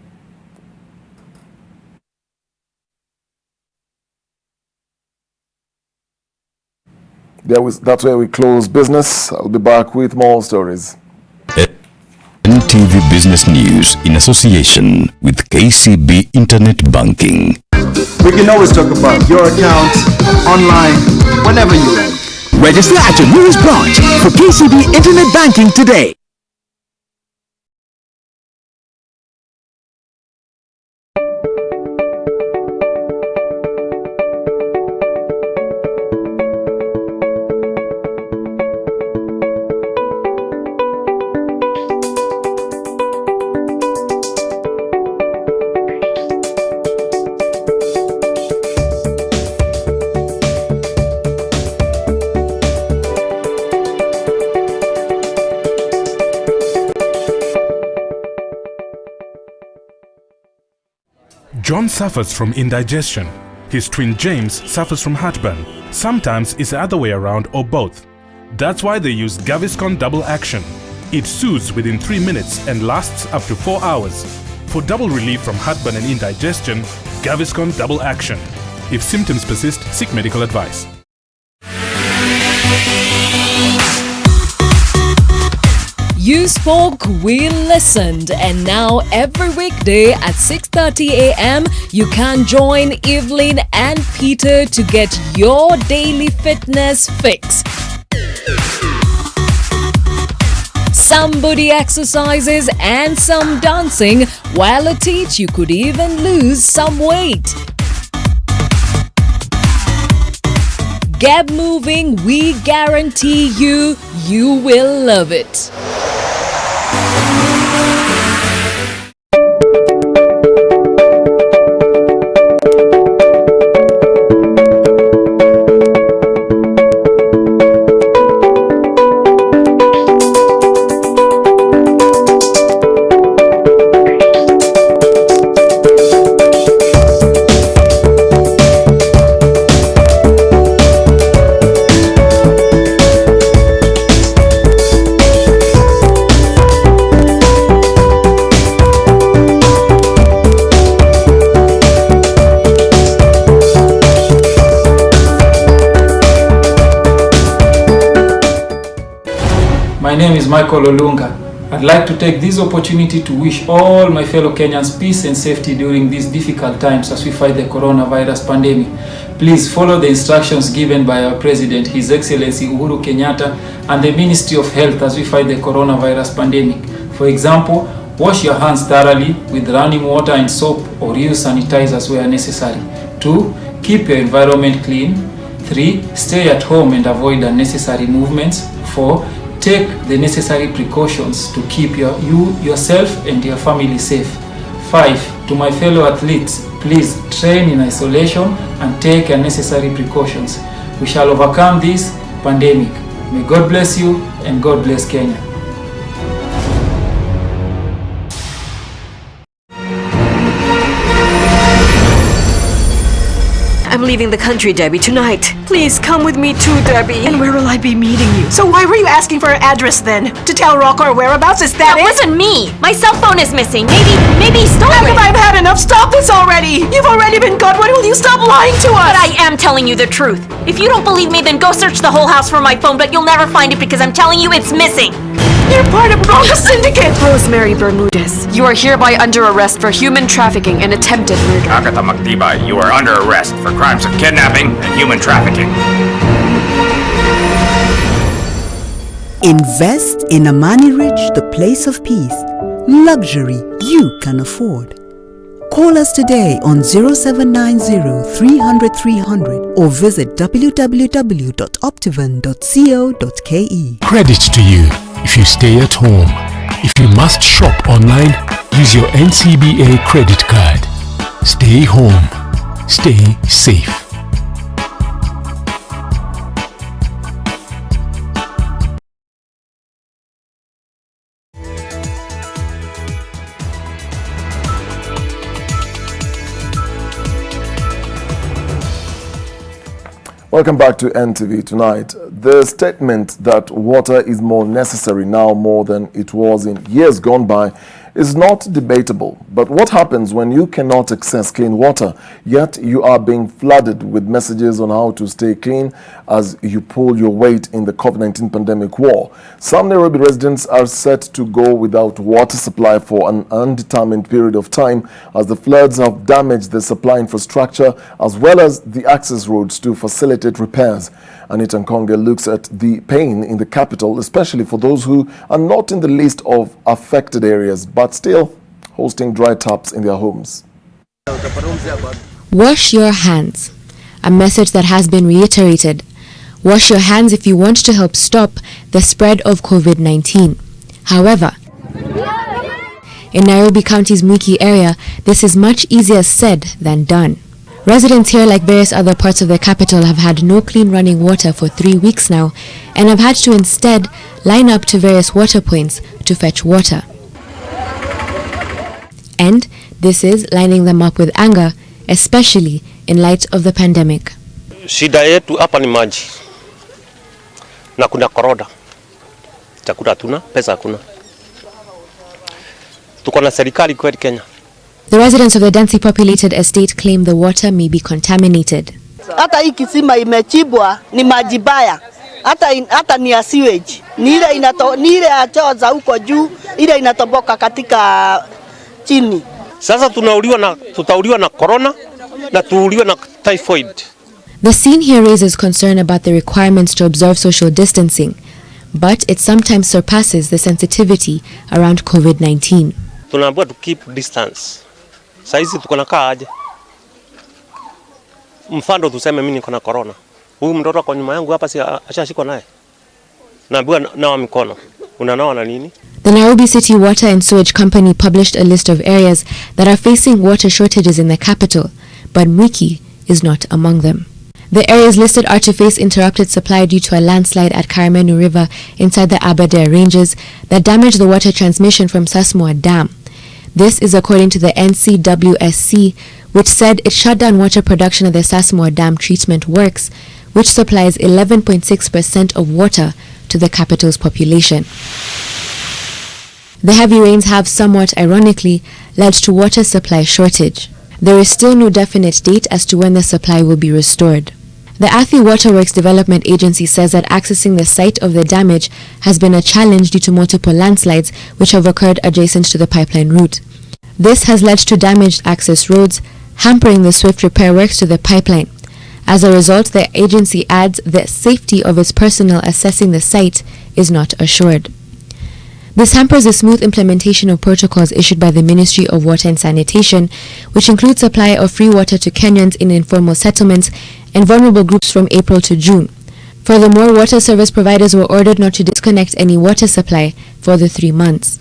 That's where we close business. I'll be back with more stories. NTV Business News in association with KCB Internet Banking. We can always talk about your account, online, whenever you like. Register at your nearest branch for KCB Internet Banking today. John suffers from indigestion. His twin James suffers from heartburn. Sometimes it's the other way around or both. That's why they use Gaviscon Double Action. It soothes within 3 minutes and lasts up to 4 hours. For double relief from heartburn and indigestion, Gaviscon Double Action. If symptoms persist, seek medical advice. You spoke, we listened, and now every weekday at 6:30 a.m. you can join Evelyn and Peter to get your daily fitness fix. Some booty exercises and some dancing, while at each you could even lose some weight. Get moving, we guarantee you will love it. My name is Michael Olunga. I'd like to take this opportunity to wish all my fellow Kenyans peace and safety during these difficult times as we fight the coronavirus pandemic. Please follow the instructions given by our President, His Excellency Uhuru Kenyatta, and the Ministry of Health as we fight the coronavirus pandemic. For example, wash your hands thoroughly with running water and soap, or use sanitizers where necessary. 2. Keep your environment clean. 3. Stay at home and avoid unnecessary movements. 4. Take the necessary precautions to keep yourself and your family safe. 5. To my fellow athletes, please train in isolation and take unnecessary precautions. We shall overcome this pandemic. May God bless you and God bless Kenya. I'm leaving the country, Debbie, tonight. Please come with me too, Debbie. And where will I be meeting you? So why were you asking for an address then? To tell Rocco our whereabouts? Is that it? Wasn't me. My cell phone is missing. Maybe he stole it. I've had enough. Stop this already. You've already been caught. When will you stop lying to us? But I am telling you the truth. If you don't believe me, then go search the whole house for my phone, but you'll never find it because I'm telling you it's missing. You're part of Rocco's syndicate. Rosemary Bermudez, you are hereby under arrest for human trafficking and attempted murder. Agatha Magdiba, you are under arrest for crimes of kidnapping and human trafficking. Invest in Amani Ridge, the place of peace. Luxury you can afford. Call us today on 0790 300 300 or visit www.optivan.co.ke. Credit to you if you stay at home. If you must shop online, use your NCBA credit card. Stay home. Stay safe. Welcome back to NTV Tonight. The statement that water is more necessary now more than it was in years gone by is not debatable. But what happens when you cannot access clean water, yet you are being flooded with messages on how to stay clean as you pull your weight in the COVID-19 pandemic war? Some Nairobi residents are set to go without water supply for an undetermined period of time as the floods have damaged the supply infrastructure as well as the access roads to facilitate repairs. Anita Nkonge looks at the pain in the capital, especially for those who are not in the list of affected areas, but still hosting dry taps in their homes. Wash your hands. A message that has been reiterated. Wash your hands if you want to help stop the spread of COVID-19. However, in Nairobi County's Mwiki area, this is much easier said than done. Residents here, like various other parts of the capital, have had no clean running water for 3 weeks now and have had to instead line up to various water points to fetch water. And this is lining them up with anger, especially in light of the pandemic. Shida yetu hapa ni maji. Na kuna korona. Chakula hatuna, pesa hakuna. Tuko na serikali kweli Kenya. The residents of the densely populated estate claim the water may be contaminated. Hata hii kisima imechibwa ni maji baya. Hata ni ya sewage. Ni ile ya choo za huko juu, ile inatoboka katika chini. Sasa tutauliwa na corona na tuuliwa na typhoid. The scene here raises concern about the requirements to observe social distancing, but it sometimes surpasses the sensitivity around COVID-19. Tunaambiwa to keep distance. Saizi tuko na kaa aje. Mfano tuseme mimi niko na corona. Huyu mtoto kwa nyuma yangu hapa si ashashikwa naye. Naambiwa nawa mikono. Unanawa na nini? The Nairobi City Water and Sewage Company published a list of areas that are facing water shortages in the capital, but Mwiki is not among them. The areas listed are to face interrupted supply due to a landslide at Karamenu River inside the Aberdare Ranges that damaged the water transmission from Sasmoa Dam. This is according to the NCWSC, which said it shut down water production at the Sasmoa Dam treatment works, which supplies 11.6% of water to the capital's population. The heavy rains have somewhat ironically led to water supply shortage. There is still no definite date as to when the supply will be restored. The Athi Waterworks Development Agency says that accessing the site of the damage has been a challenge due to multiple landslides which have occurred adjacent to the pipeline route. This has led to damaged access roads, hampering the swift repair works to the pipeline. As a result, the agency adds the safety of its personnel assessing the site is not assured. This hampers the smooth implementation of protocols issued by the Ministry of Water and Sanitation, which include supply of free water to Kenyans in informal settlements and vulnerable groups from April to June. Furthermore, water service providers were ordered not to disconnect any water supply for the 3 months.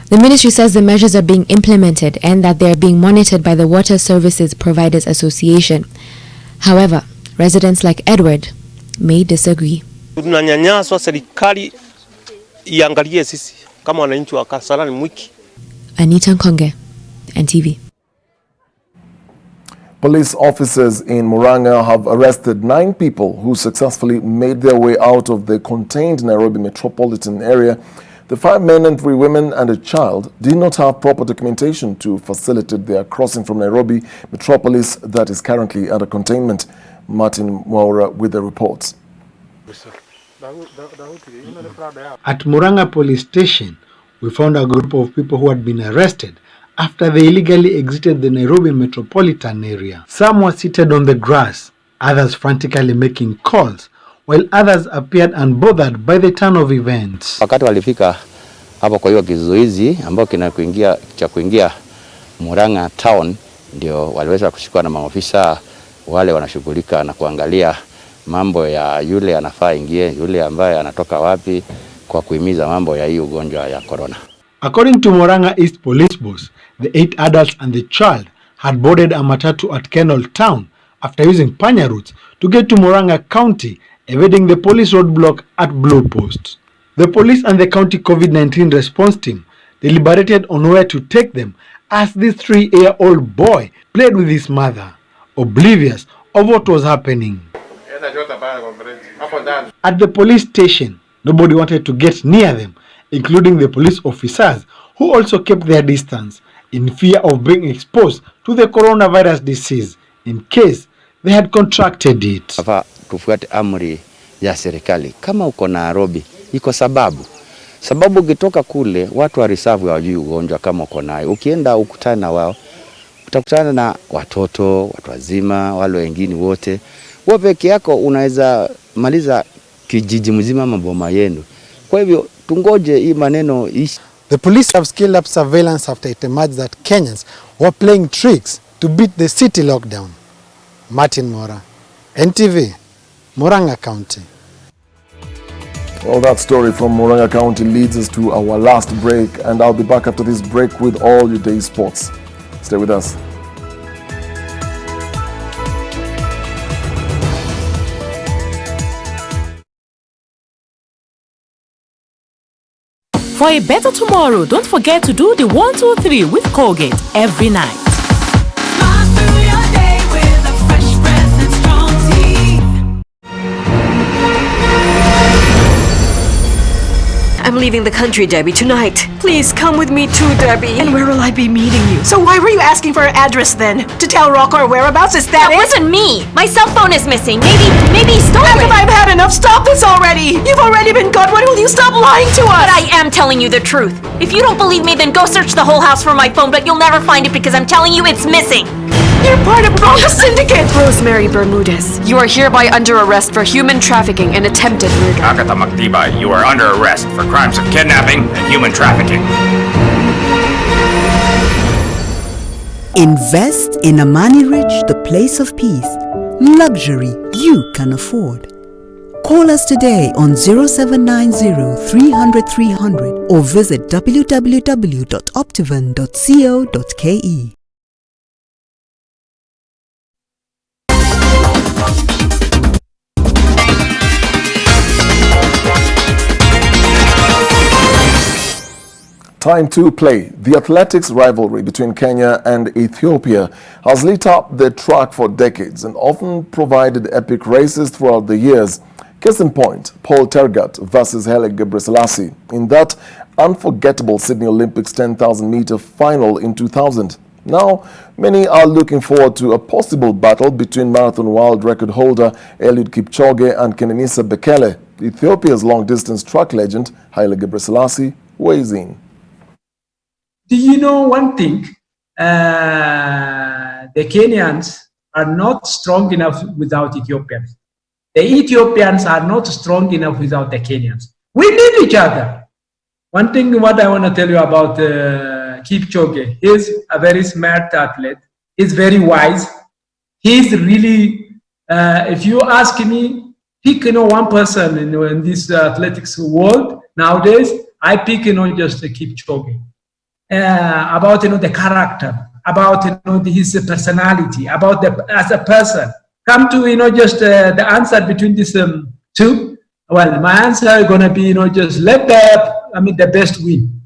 The ministry says the measures are being implemented and that they are being monitored by the Water Services Providers Association. However, residents like Edward may disagree. Tunanyanyaswa, serikali iangalie sisi kama wananchi wa Kasarani Mwiki. Anita Nkonge, NTV. Police officers in Murang'a have arrested 9 people who successfully made their way out of the contained Nairobi metropolitan area. The 5 men and 3 women and a child did not have proper documentation to facilitate their crossing from Nairobi metropolis that is currently under containment. Martin Mwaura with the reports. At Murang'a police station, we found a group of people who had been arrested after they illegally exited the Nairobi metropolitan area. Some were seated on the grass, others frantically making calls, while others appeared unbothered by the turn of events. Wakati walifika hapo kwa hiyo kizuizi ambao kuingia Murang'a town, ndio waliweza kushikwa na maofisa wale wanashughulika na kuangalia mambo ya yule anafaa ingie, yule ambaye anatoka wapi, kwa kuhimiza mambo ya hii ugonjwa ya corona. According to Murang'a East Police Boss, the 8 adults and the child had boarded a matatu at Kenol Town after using Panya routes to get to Murang'a County, evading the police roadblock at Blue Post. The police and the county COVID-19 response team deliberated on where to take them as this 3-year-old boy played with his mother, oblivious of what was happening. At the police station, nobody wanted to get near them, including the police officers who also kept their distance in fear of being exposed to the coronavirus disease in case they had contracted it. Hapa tufuate amri ya serikali. Kama uko Nairobi, iko sababu ukitoka kule watu wa reserve hawajui ugonjwa kama uko nayo. Ukienda ukutana na wao, utakutana na watoto, watu wazima, wale wengine wote. Wewe peke yako unaweza maliza kijiji mzima maboma yenu. Kwa hivyo tungoje hii maneno ishi. The police have scaled up surveillance after it emerged that Kenyans were playing tricks to beat the city lockdown. Martin Mora, NTV, Murang'a County. Well, that story from Murang'a County leads us to our last break, and I'll be back after this break with all your day's sports. Stay with us. For a better tomorrow, don't forget to do the 1, 2, 3 with Colgate every night. I'm leaving the country, Debbie, tonight. Please come with me too, Debbie. And where will I be meeting you? So why were you asking for her address then? To tell Rocco her whereabouts? Is that it? That wasn't me. My cell phone is missing. Maybe he stole it. I've had enough. Stop this already. You've already been caught. When will you stop lying to us? But I am telling you the truth. If you don't believe me, then go search the whole house for my phone, but you'll never find it because I'm telling you it's missing. You're part of Rocco's syndicate! Rosemary Bermudez, you are hereby under arrest for human trafficking and attempted murder. Agatha Magdibay, you are under arrest for crimes of kidnapping and human trafficking. Invest in Amani Rich, the place of peace. Luxury you can afford. Call us today on 0790 300 300 or visit www.optivan.co.ke. Time to play. The athletics rivalry between Kenya and Ethiopia has lit up the track for decades and often provided epic races throughout the years. Case in point, Paul Tergat versus Haile Gebrselassie in that unforgettable Sydney Olympics 10,000-meter final in 2000. Now, many are looking forward to a possible battle between marathon world record holder Eliud Kipchoge and Kenenisa Bekele. Ethiopia's long-distance track legend Haile Gebrselassie weighs in. Do you know one thing? The Kenyans are not strong enough without Ethiopians. The Ethiopians are not strong enough without the Kenyans. We need each other. One thing what I want to tell you about Kipchoge, he's a very smart athlete. He's very wise. He's really, if you ask me, pick one person in this athletics world nowadays, I pick just Kipchoge. About the character, about his personality, about as a person. Come to just the answer between these two. Well, my answer is gonna be just let the best win.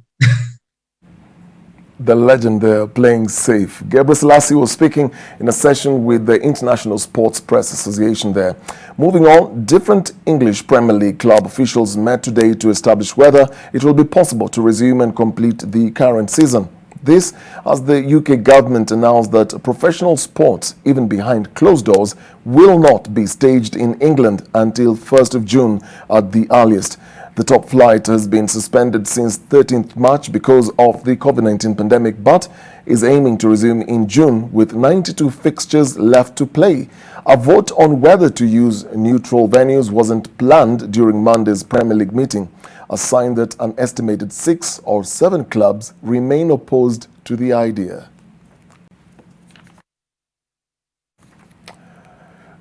The legend there playing safe. Gebrselassie was speaking in a session with the International Sports Press Association there. Moving on, different English Premier League club officials met today to establish whether it will be possible to resume and complete the current season. This as the UK government announced that professional sports, even behind closed doors, will not be staged in England until 1st of June at the earliest. The top flight has been suspended since 13th March because of the COVID-19 pandemic, but is aiming to resume in June with 92 fixtures left to play. A vote on whether to use neutral venues wasn't planned during Monday's Premier League meeting, a sign that an estimated 6 or 7 clubs remain opposed to the idea.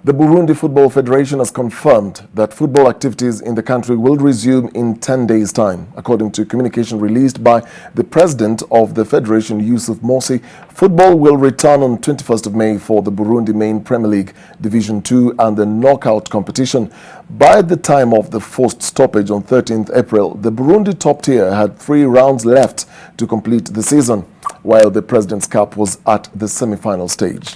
The Burundi Football Federation has confirmed that football activities in the country will resume in 10 days' time. According to communication released by the president of the federation, Yusuf Mosi, football will return on 21st of May for the Burundi Main Premier League Division 2 and the knockout competition. By the time of the forced stoppage on 13th April, the Burundi top tier had 3 rounds left to complete the season, while the President's Cup was at the semi-final stage.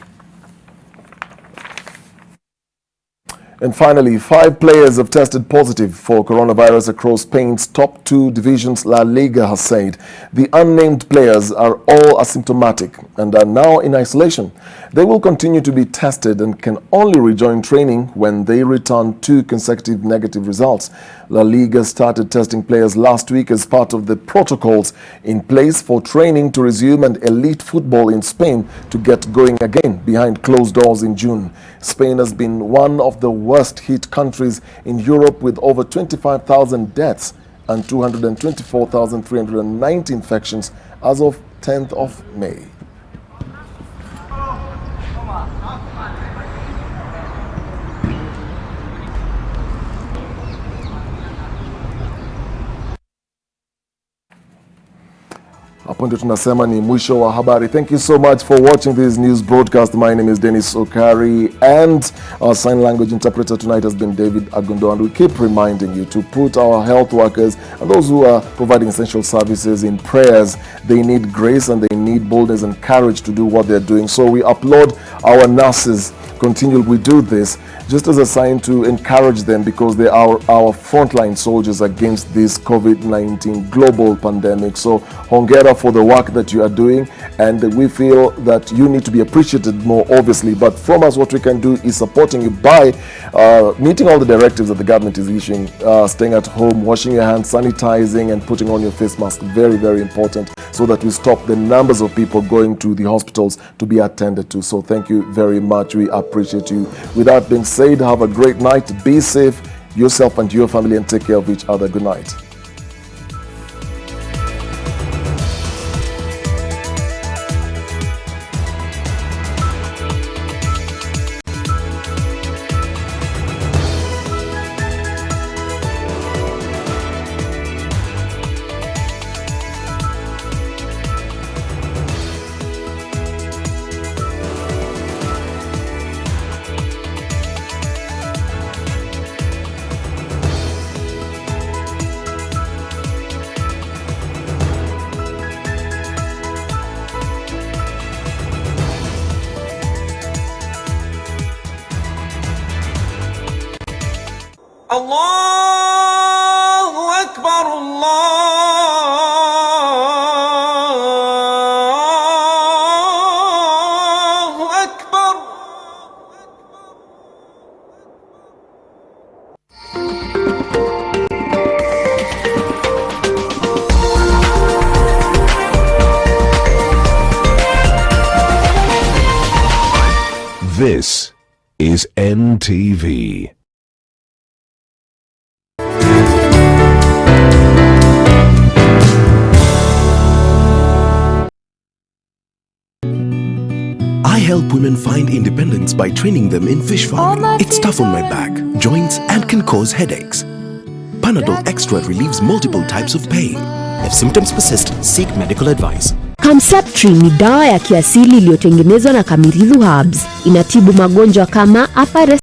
And finally, 5 players have tested positive for coronavirus across Spain's top 2 divisions, La Liga has said. The unnamed players are all asymptomatic and are now in isolation. They will continue to be tested and can only rejoin training when they return 2 consecutive negative results. La Liga started testing players last week as part of the protocols in place for training to resume and elite football in Spain to get going again behind closed doors in June. Spain has been one of the worst hit countries in Europe with over 25,000 deaths and 224,390 infections as of 10th of May. Hapo ndio tunasema ni mwisho wa habari. Thank you so much for watching this news broadcast. My name is Dennis Okari and our sign language interpreter tonight has been David Agundo, and we keep reminding you to put our health workers and those who are providing essential services in prayers. They need grace and they need boldness and courage to do what they're doing. So we applaud our nurses. Continually we do this just as a sign to encourage them, because they are our frontline soldiers against this COVID-19 global pandemic. So hongera for the work that you are doing, and we feel that you need to be appreciated more, obviously. But from us, what we can do is supporting you by meeting all the directives that the government is issuing, staying at home, washing your hands, sanitizing, and putting on your face mask. Very, very important, so that we stop the numbers of people going to the hospitals to be attended to. So thank you very much. We appreciate you. With that being said, have a great night. Be safe, yourself and your family, and take care of each other. Good night. Allahu Akbar, Allahu Akbar. This is NTV. I help women find independence by training them in fish farming. It's tough on my back, joints, and can cause headaches. Panadol Extra relieves multiple types of pain. If symptoms persist, seek medical advice. Kamseptri ni dawa ya kiasili iliyotengenezwa na Kamirizu Herbs. Inatibu magonjwa kama upper